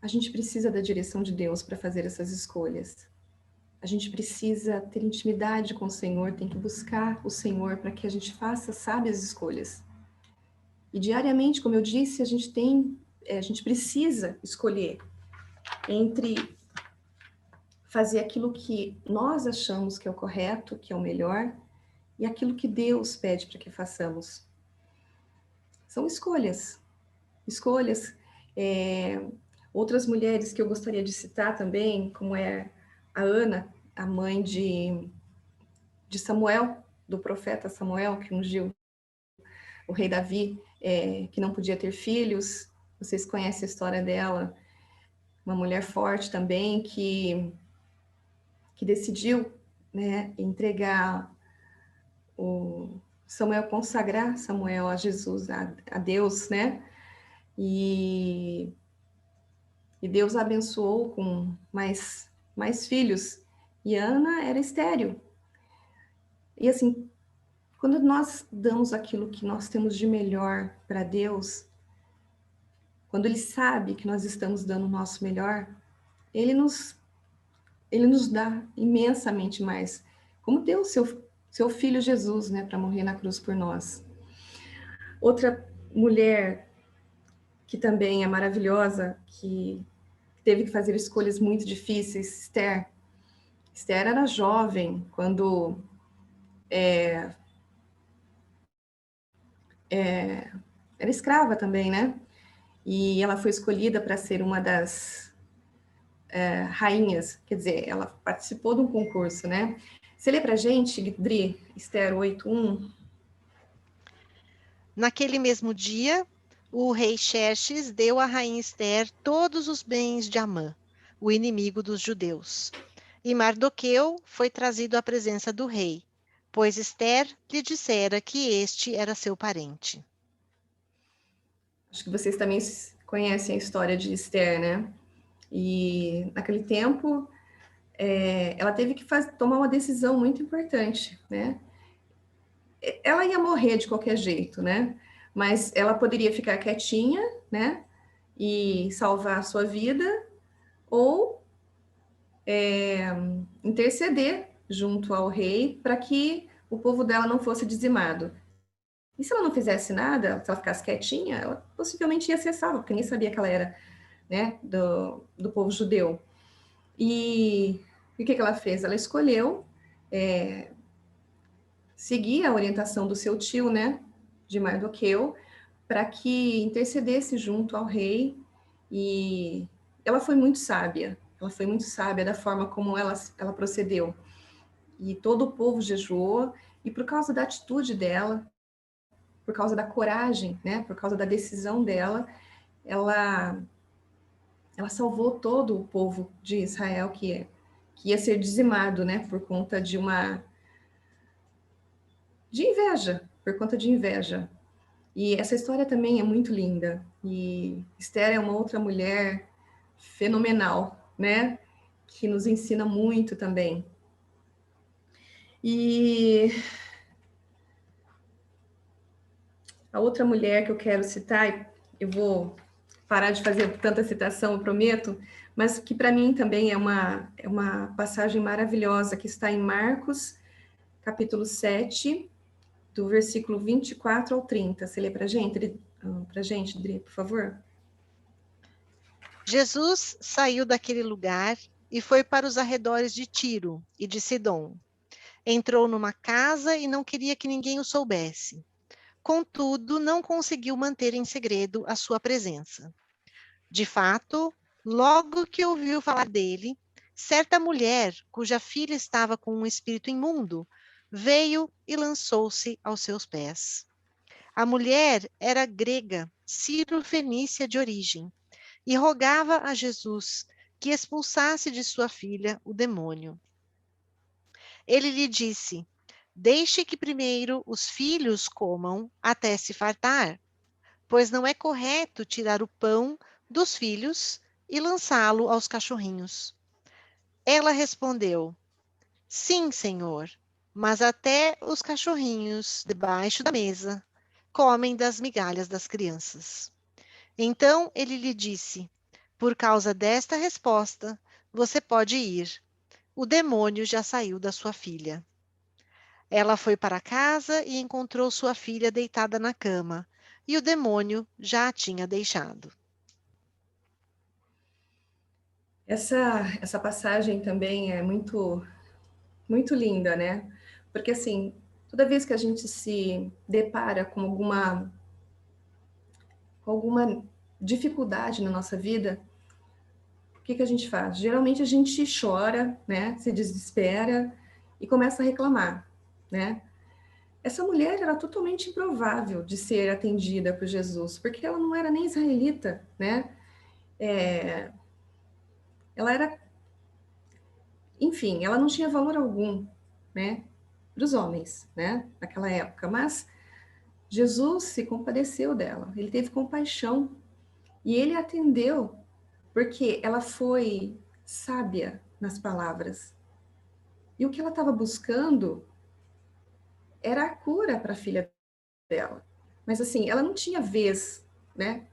a gente precisa da direção de Deus para fazer essas escolhas. A gente precisa ter intimidade com o Senhor, tem que buscar o Senhor para que a gente faça sábias escolhas. E diariamente, como eu disse, a gente precisa escolher entre fazer aquilo que nós achamos que é o correto, que é o melhor, e aquilo que Deus pede para que façamos. São escolhas. Escolhas. Outras mulheres que eu gostaria de citar também, como é a Ana, a mãe de Samuel, do profeta Samuel, que ungiu o rei Davi, que não podia ter filhos. Vocês conhecem a história dela. Uma mulher forte também, que decidiu, né, entregar consagrar Samuel a Jesus, a Deus, né? E Deus a abençoou com mais filhos. E Ana era estéril. E assim, quando nós damos aquilo que nós temos de melhor para Deus, quando Ele sabe que nós estamos dando o nosso melhor, Ele nos dá imensamente mais. Como deu o seu Filho Jesus, né, para morrer na cruz por nós. Outra mulher que também é maravilhosa, que teve que fazer escolhas muito difíceis, Esther. Esther era jovem quando era escrava também, né? E ela foi escolhida para ser uma das rainhas, quer dizer, ela participou de um concurso, né? Você lê para a gente, Dri, Esther 8:1?
Naquele mesmo dia, o rei Xerxes deu à rainha Esther todos os bens de Amã, o inimigo dos judeus. E Mardoqueu foi trazido à presença do rei, pois Esther lhe dissera que este era seu parente.
Acho que vocês também conhecem a história de Esther, né? E naquele tempo, ela teve que tomar uma decisão muito importante, né? ela ia morrer de qualquer jeito, né? Mas ela poderia ficar quietinha, né? E salvar a sua vida, ou interceder junto ao rei para que o povo dela não fosse dizimado. E se ela não fizesse nada, se ela ficasse quietinha, ela possivelmente ia ser salva, porque nem sabia que ela era, né, do povo judeu. E o que ela fez? Ela escolheu seguir a orientação do seu tio, né, de Mardoqueu, para que intercedesse junto ao rei. E ela foi muito sábia. Ela foi muito sábia da forma como ela procedeu. E todo o povo jejuou, e por causa da atitude dela, por causa da coragem, né, por causa da decisão dela, ela salvou todo o povo de Israel que ia ser dizimado, né, por conta de inveja, por conta de inveja. E essa história também é muito linda. E Esther é uma outra mulher fenomenal, né, que nos ensina muito também. E a outra mulher que eu quero citar, eu vou parar de fazer tanta citação, eu prometo, mas que para mim também é uma passagem maravilhosa, que está em Marcos, capítulo 7, do versículo 24 ao 30. Você lê para a gente, Dri, por favor?
Jesus saiu daquele lugar e foi para os arredores de Tiro e de Sidom. Entrou numa casa e não queria que ninguém o soubesse. Contudo, não conseguiu manter em segredo a sua presença. De fato, logo que ouviu falar dele, certa mulher, cuja filha estava com um espírito imundo, veio e lançou-se aos seus pés. A mulher era grega, sírio-fenícia de origem, e rogava a Jesus que expulsasse de sua filha o demônio. Ele lhe disse: deixe que primeiro os filhos comam até se fartar, pois não é correto tirar o pão dos filhos e lançá-lo aos cachorrinhos. Ela respondeu: sim, Senhor, mas até os cachorrinhos debaixo da mesa comem das migalhas das crianças. Então ele lhe disse: por causa desta resposta, você pode ir. O demônio já saiu da sua filha. Ela foi para casa e encontrou sua filha deitada na cama, e o demônio já a tinha deixado.
Essa passagem também é muito, muito linda, né? Porque, assim, toda vez que a gente se depara com alguma dificuldade na nossa vida, o que a gente faz? Geralmente a gente chora, né? Se desespera e começa a reclamar, né? Essa mulher era totalmente improvável de ser atendida por Jesus, porque ela não era nem israelita, né? Ela era, enfim, ela não tinha valor algum, né? Para os homens, né? Naquela época. Mas Jesus se compadeceu dela, ele teve compaixão e ele atendeu, porque ela foi sábia nas palavras. E o que ela estava buscando era a cura para a filha dela. Mas assim, ela não tinha vez, né?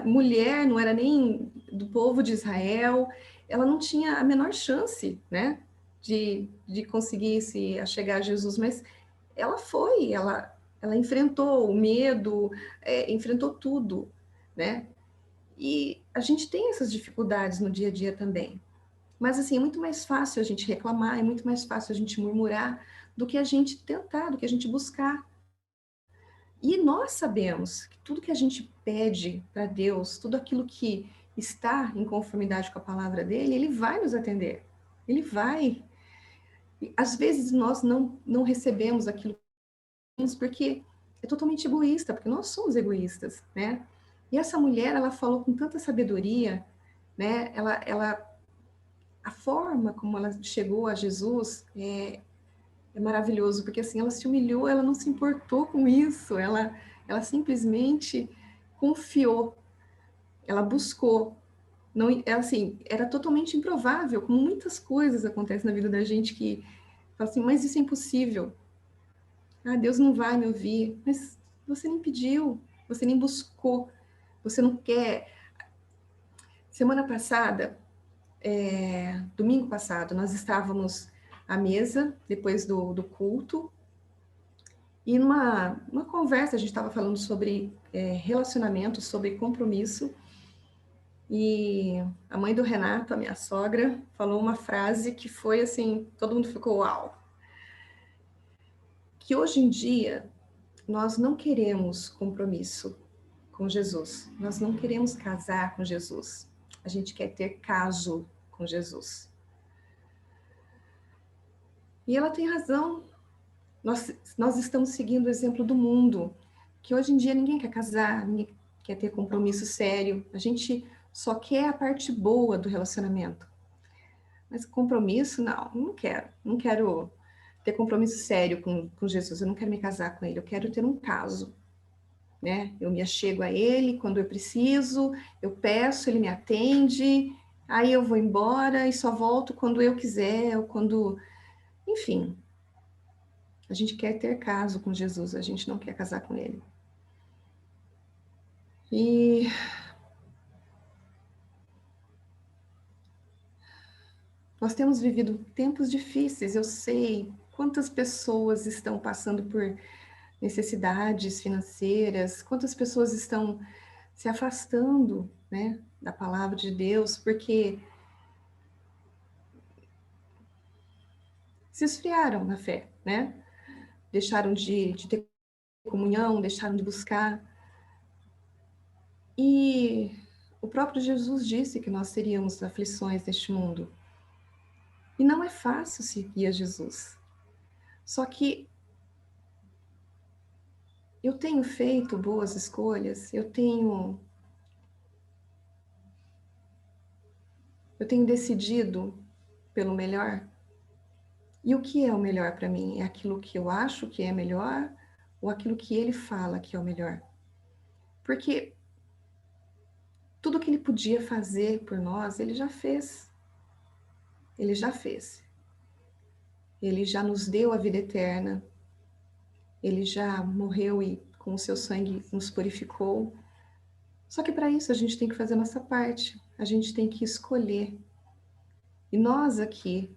Mulher não era nem do povo de Israel, ela não tinha a menor chance, né? De conseguir se achegar a Jesus, mas ela foi, ela enfrentou o medo, enfrentou tudo, né? E a gente tem essas dificuldades no dia a dia também. Mas, assim, é muito mais fácil a gente reclamar, é muito mais fácil a gente murmurar do que a gente tentar, do que a gente buscar. E nós sabemos que tudo que a gente pede para Deus, tudo aquilo que está em conformidade com a palavra dele, ele vai nos atender. Ele vai. E, às vezes nós não recebemos aquilo porque é totalmente egoísta, porque nós somos egoístas, né? E essa mulher, ela falou com tanta sabedoria, né? A forma como ela chegou a Jesus é maravilhoso, porque assim, ela se humilhou, ela não se importou com isso, ela simplesmente confiou, ela buscou. Não, assim, era totalmente improvável, como muitas coisas acontecem na vida da gente que fala assim, mas isso é impossível. Ah, Deus não vai me ouvir. Mas você nem pediu, você nem buscou, você não quer. Semana passada, domingo passado, nós estávamos à mesa, depois do culto, e numa conversa a gente estava falando sobre relacionamento, sobre compromisso, e a mãe do Renato, a minha sogra, falou uma frase que foi assim, todo mundo ficou uau. Que hoje em dia nós não queremos compromisso com Jesus, nós não queremos casar com Jesus, a gente quer ter caso com Jesus. E ela tem razão. Nós estamos seguindo o exemplo do mundo, que hoje em dia ninguém quer casar, ninguém quer ter compromisso sério, a gente só quer a parte boa do relacionamento. Mas compromisso, não quero. Não quero ter compromisso sério com Jesus, eu não quero me casar com ele, eu quero ter um caso. Né? Eu me achego a ele quando eu preciso, eu peço, ele me atende, aí eu vou embora e só volto quando eu quiser, ou quando... Enfim, a gente quer ter caso com Jesus, a gente não quer casar com ele. E nós temos vivido tempos difíceis, eu sei quantas pessoas estão passando por necessidades financeiras, quantas pessoas estão se afastando, né, da palavra de Deus, porque se esfriaram na fé, né? Deixaram de ter comunhão, deixaram de buscar. E o próprio Jesus disse que nós teríamos aflições neste mundo. E não é fácil seguir a Jesus. Só que eu tenho feito boas escolhas, eu tenho decidido pelo melhor. E o que é o melhor para mim? É aquilo que eu acho que é melhor ou aquilo que ele fala que é o melhor? Porque tudo que ele podia fazer por nós, ele já fez. Ele já fez. Ele já nos deu a vida eterna. Ele já morreu e com o seu sangue nos purificou. Só que para isso a gente tem que fazer a nossa parte. A gente tem que escolher. E nós aqui,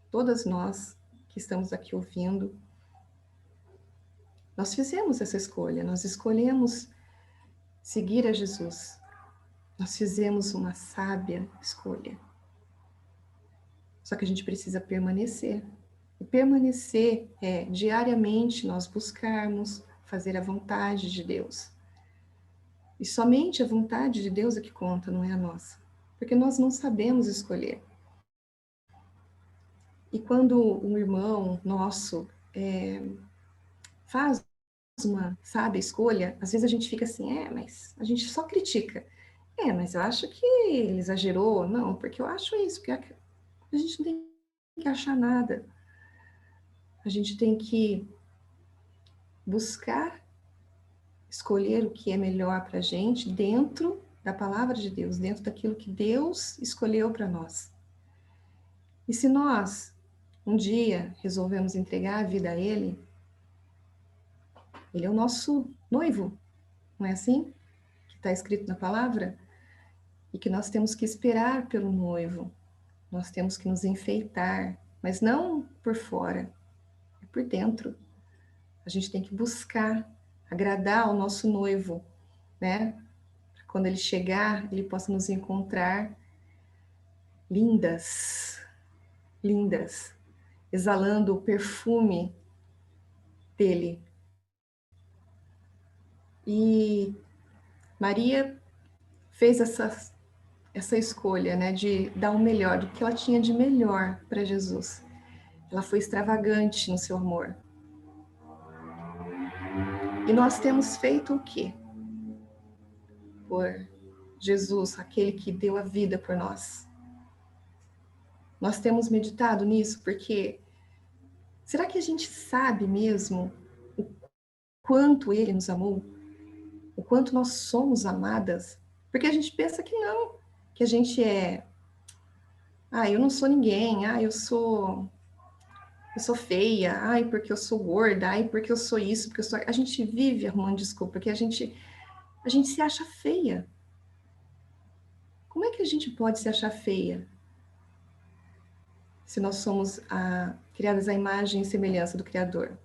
todas nós que estamos aqui ouvindo, nós fizemos essa escolha. Nós escolhemos seguir a Jesus. Nós fizemos uma sábia escolha. Só que a gente precisa permanecer. E permanecer é diariamente nós buscarmos fazer a vontade de Deus. E somente a vontade de Deus é que conta, não é a nossa. Porque nós não sabemos escolher. E quando um irmão nosso faz uma sábia escolha, às vezes a gente fica assim, mas a gente só critica. Mas eu acho que ele exagerou. Não, porque eu acho isso, porque a gente não tem que achar nada. A gente tem que buscar escolher o que é melhor para a gente dentro da palavra de Deus, dentro daquilo que Deus escolheu para nós. E se nós, um dia, resolvemos entregar a vida a Ele, Ele é o nosso noivo, não é assim? Que está escrito na palavra? E que nós temos que esperar pelo noivo, nós temos que nos enfeitar, mas não por fora, é por dentro. A gente tem que buscar agradar ao nosso noivo, né? Quando ele chegar, ele possa nos encontrar lindas, lindas, exalando o perfume dele. E Maria fez essa escolha, né, de dar o melhor, do que ela tinha de melhor para Jesus. Ela foi extravagante no seu amor. E nós temos feito o quê? Por Jesus, aquele que deu a vida por nós. Nós temos meditado nisso, porque será que a gente sabe mesmo o quanto Ele nos amou? O quanto nós somos amadas? Porque a gente pensa que não, que a gente eu não sou ninguém, eu sou eu sou feia, ai, porque eu sou gorda, ai, porque eu sou isso, porque eu sou... A gente vive arrumando desculpa, porque a gente se acha feia. Como é que a gente pode se achar feia? Se nós somos criadas à imagem e semelhança do Criador.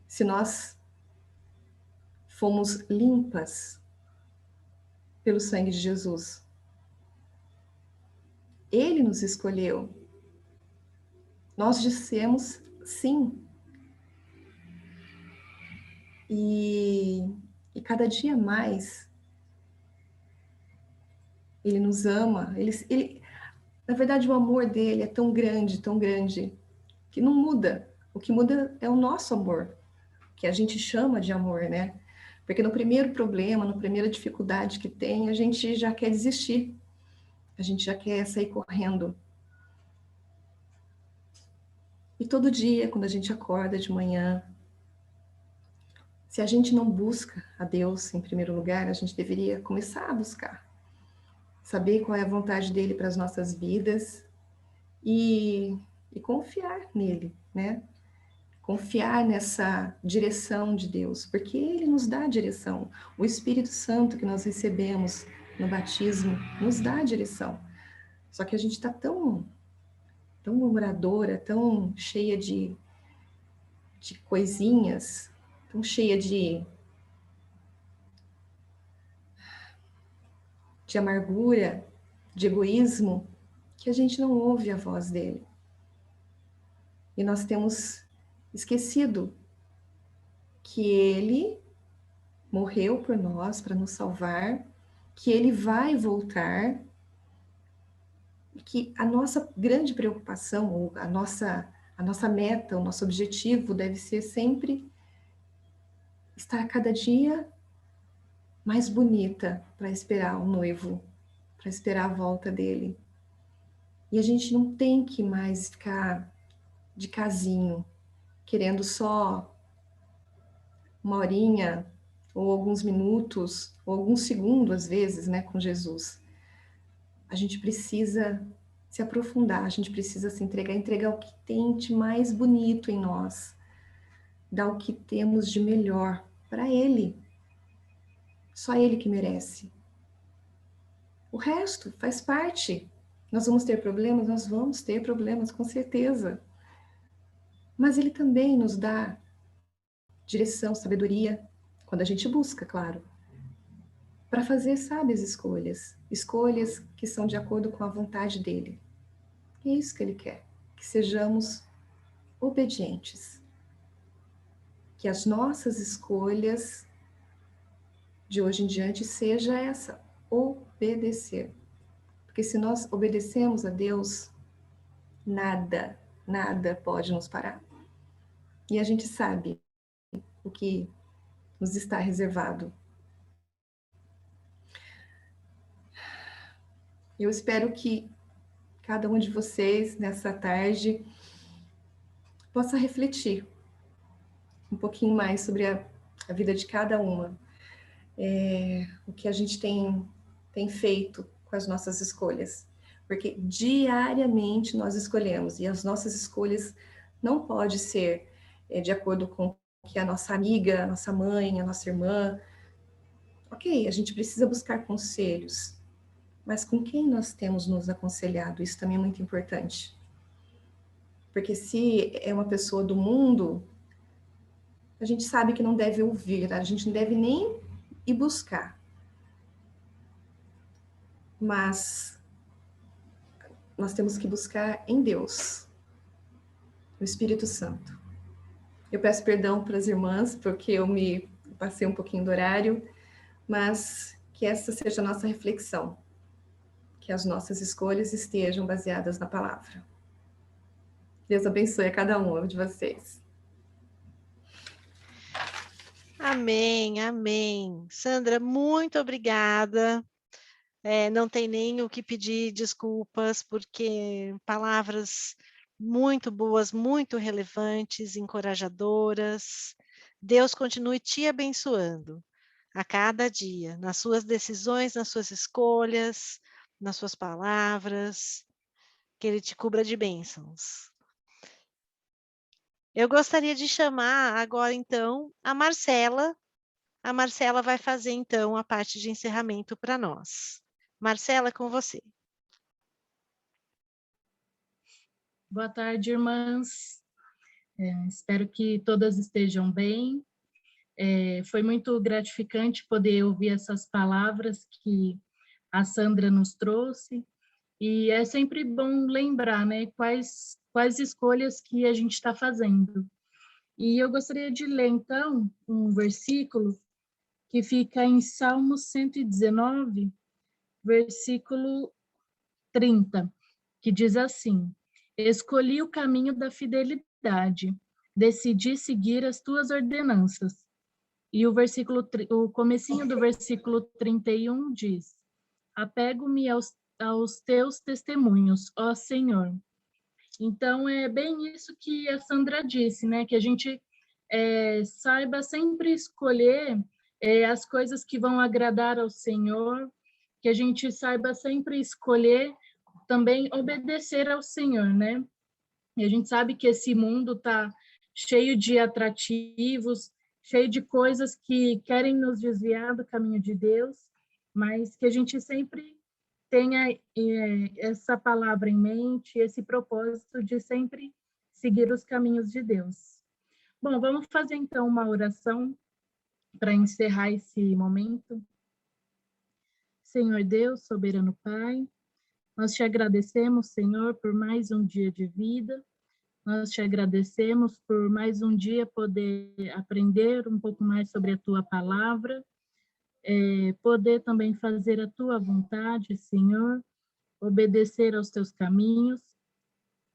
Se nós fomos limpas pelo sangue de Jesus. Ele nos escolheu. Nós dissemos sim. E cada dia mais Ele nos ama. Na verdade, o amor dele é tão grande, que não muda. O que muda é o nosso amor, que a gente chama de amor, né? Porque no primeiro problema, na primeira dificuldade que tem, a gente já quer desistir. A gente já quer sair correndo. E todo dia, quando a gente acorda de manhã, se a gente não busca a Deus em primeiro lugar, a gente deveria começar a buscar. Saber qual é a vontade dele para as nossas vidas e confiar nele, né? Confiar nessa direção de Deus, porque ele nos dá a direção. O Espírito Santo que nós recebemos no batismo nos dá a direção. Só que a gente está tão murmuradora, tão cheia de coisinhas, tão cheia de amargura, de egoísmo, que a gente não ouve a voz dele. E nós temos esquecido que ele morreu por nós para nos salvar, que ele vai voltar, e que a nossa grande preocupação, ou a nossa meta, o nosso objetivo deve ser sempre estar cada dia mais bonita para esperar o noivo, para esperar a volta dele. E a gente não tem que mais ficar de casinho, querendo só uma horinha, ou alguns minutos, ou alguns segundos, às vezes, né, com Jesus. A gente precisa se aprofundar, a gente precisa se entregar o que tem de mais bonito em nós, dar o que temos de melhor para Ele. Só Ele que merece. O resto faz parte. Nós vamos ter problemas? Nós vamos ter problemas, com certeza. Mas Ele também nos dá direção, sabedoria, quando a gente busca, claro, para fazer sábias escolhas. Escolhas que são de acordo com a vontade dEle. É isso que Ele quer, que sejamos obedientes. Que as nossas escolhas de hoje em diante seja essa, obedecer. Porque se nós obedecemos a Deus, nada pode nos parar. E a gente sabe o que nos está reservado. Eu espero que cada um de vocês, nessa tarde, possa refletir um pouquinho mais sobre a vida de cada uma. O que a gente tem feito com as nossas escolhas. Porque diariamente nós escolhemos, e as nossas escolhas não podem ser de acordo com o que a nossa amiga, a nossa mãe, a nossa irmã. Ok, a gente precisa buscar conselhos, mas com quem nós temos nos aconselhado? Isso também é muito importante. Porque se é uma pessoa do mundo, a gente sabe que não deve ouvir, a gente não deve nem ir buscar. Mas nós temos que buscar em Deus, no Espírito Santo. Eu peço perdão para as irmãs, porque eu me passei um pouquinho do horário, mas que essa seja a nossa reflexão, que as nossas escolhas estejam baseadas na palavra. Deus abençoe a cada um de vocês.
Amém, amém. Sandra, muito obrigada. Não tem nem o que pedir desculpas, porque palavras muito boas, muito relevantes, encorajadoras. Deus continue te abençoando a cada dia, nas suas decisões, nas suas escolhas, nas suas palavras, que Ele te cubra de bênçãos. Eu gostaria de chamar agora, então, a Marcela. A Marcela vai fazer, então, a parte de encerramento para nós. Marcela, com você.
Boa tarde, irmãs. Espero que todas estejam bem. Foi muito gratificante poder ouvir essas palavras que a Sandra nos trouxe. E é sempre bom lembrar, né, quais escolhas que a gente está fazendo. E eu gostaria de ler, então, um versículo que fica em Salmo 119, versículo 30, que diz assim: escolhi o caminho da fidelidade, decidi seguir as tuas ordenanças. E o comecinho do versículo 31 diz: apego-me aos teus testemunhos, ó Senhor. Então, é bem isso que a Sandra disse, né? Que a gente saiba sempre escolher as coisas que vão agradar ao Senhor, que a gente saiba sempre escolher também obedecer ao Senhor, né? E a gente sabe que esse mundo está cheio de atrativos, cheio de coisas que querem nos desviar do caminho de Deus, mas que a gente sempre tenha essa palavra em mente, esse propósito de sempre seguir os caminhos de Deus. Bom, vamos fazer então uma oração para encerrar esse momento. Senhor Deus, soberano Pai, nós te agradecemos, Senhor, por mais um dia de vida. Nós te agradecemos por mais um dia poder aprender um pouco mais sobre a tua palavra, poder também fazer a tua vontade, Senhor, obedecer aos teus caminhos.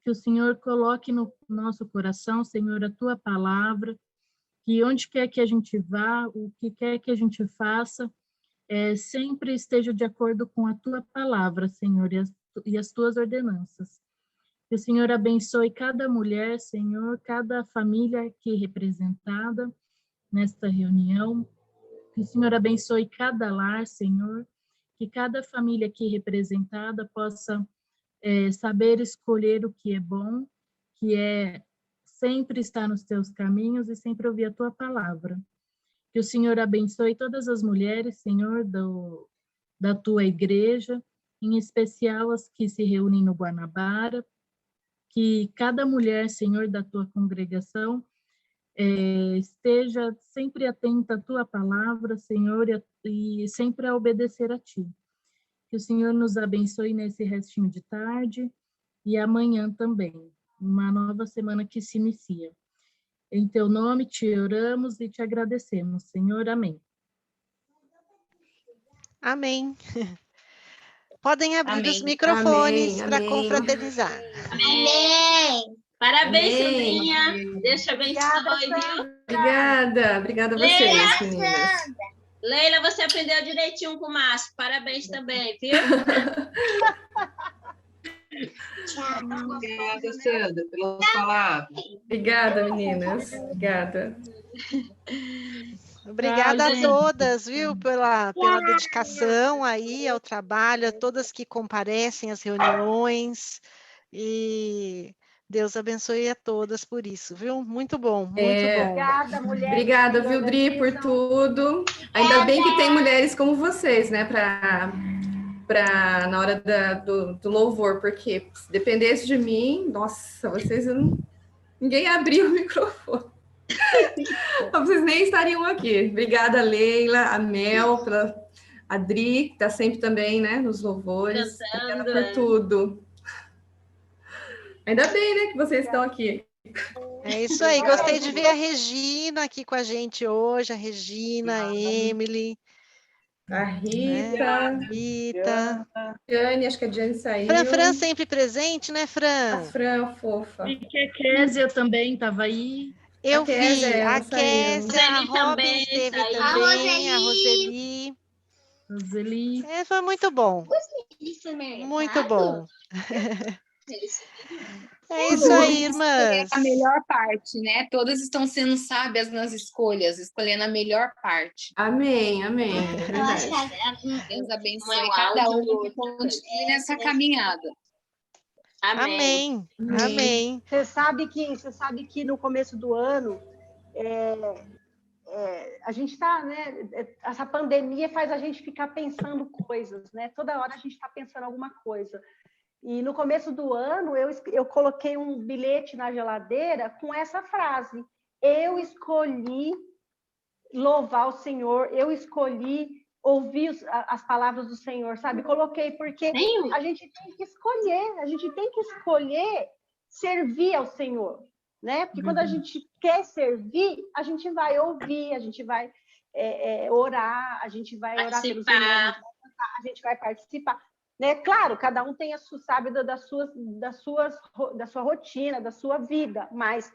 Que o Senhor coloque no nosso coração, Senhor, a tua palavra, que onde quer que a gente vá, o que quer que a gente faça, sempre esteja de acordo com a tua palavra, Senhor, e as tuas ordenanças. Que o Senhor abençoe cada mulher, Senhor, cada família aqui representada nesta reunião. Que o Senhor abençoe cada lar, Senhor. Que cada família aqui representada possa saber escolher o que é bom, que é sempre estar nos teus caminhos e sempre ouvir a tua palavra. Que o Senhor abençoe todas as mulheres, Senhor, da tua igreja, em especial as que se reúnem no Guanabara. Que cada mulher, Senhor, da tua congregação, esteja sempre atenta à tua palavra, Senhor, e sempre a obedecer a ti. Que o Senhor nos abençoe nesse restinho de tarde e amanhã também, uma nova semana que se inicia. Em teu nome te oramos e te agradecemos, Senhor. Amém.
Amém. Podem abrir
Amém.
os microfones
Amém.
para
Amém.
confraternizar.
Amém. Parabéns,
Amém.
Silvinha. Deus te abençoe, viu?
Obrigada a vocês, meninas.
Leila, você aprendeu direitinho com o Márcio. Parabéns também, viu?
Obrigada, Sandra, pelas palavras.
Obrigada, meninas. Obrigada.
Obrigada a todas, viu, pela dedicação aí ao trabalho, a todas que comparecem às reuniões, e Deus abençoe a todas por isso, viu? Muito bom, muito bom.
Obrigada, mulher.
Obrigada, viu, Dri, por tudo. Ainda bem que tem mulheres como vocês, né, na hora do louvor, porque se dependesse de mim, nossa, ninguém abriu o microfone. Vocês nem estariam aqui. Obrigada, Leila, a Mel, a Dri, que está sempre também, né, nos louvores.
Cantando,
Obrigada por tudo. Ainda bem, né, que vocês estão aqui.
É isso aí, gostei de ver a Regina aqui com a gente hoje, a Regina, a Emily.
A Rita, Diane, acho que a Diane saiu.
Fran sempre presente, né, Fran?
A Fran, fofa.
E que a Kézia também estava aí.
Eu vi, a
saiu.
Kézia, a
Roseli
Robin
também
esteve
saiu.
também, a Roseli.
Roseli.
Foi muito bom. Muito bom. É isso aí, irmãs.
A melhor parte, né? Todas estão sendo sábias nas escolhas, escolhendo a melhor parte.
Amém. É verdade.
Deus abençoe cada um que continue nessa caminhada.
Amém.
Você sabe que no começo do ano a gente está, né? Essa pandemia faz a gente ficar pensando coisas, né? Toda hora a gente está pensando alguma coisa. E no começo do ano eu coloquei um bilhete na geladeira com essa frase: eu escolhi louvar o Senhor, eu escolhi ouvir as palavras do Senhor, sabe? Coloquei porque a gente tem que escolher servir ao Senhor, né? Porque quando a gente quer servir, a gente vai ouvir, a gente vai orar, a gente vai orar pelos irmãos, a gente vai participar, né? Claro, cada um tem sabe da sua rotina, da sua vida, mas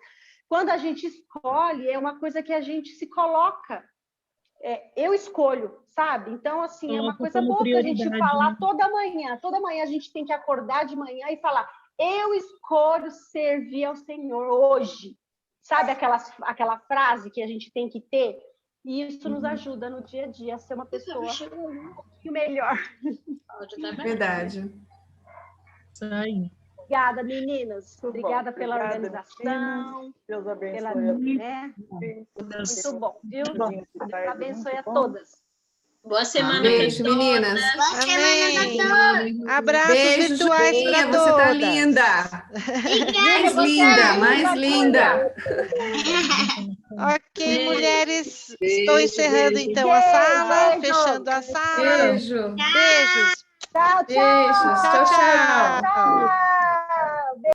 quando a gente escolhe, é uma coisa que a gente se coloca. Eu escolho, sabe? Então, assim, é uma coisa boa para a gente falar toda manhã a gente tem que acordar de manhã e falar: eu escolho servir ao Senhor hoje. Sabe aquela frase que a gente tem que ter? E isso nos ajuda no dia a dia a ser uma pessoa melhor.
Verdade.
Isso aí.
Obrigada, meninas.
Muito
Obrigada
bom.
pela
Obrigada,
organização.
meninas. Deus abençoe.
Muito bom, viu? Deus abençoe a
bom.
todas.
Boa semana.
Beijo, meninas.
Amém. Abraços
Beijo,
virtuais
Julinha,
para
você
todas.
tá linda. Mais
você
linda,
é
mais linda.
Ok, mulheres,
Beijo,
estou encerrando
beijo.
então a sala,
Beijo.
fechando a sala.
Beijo.
Beijos.
Tchau, tchau.
Beijos. Tchau, tchau.
Tchau.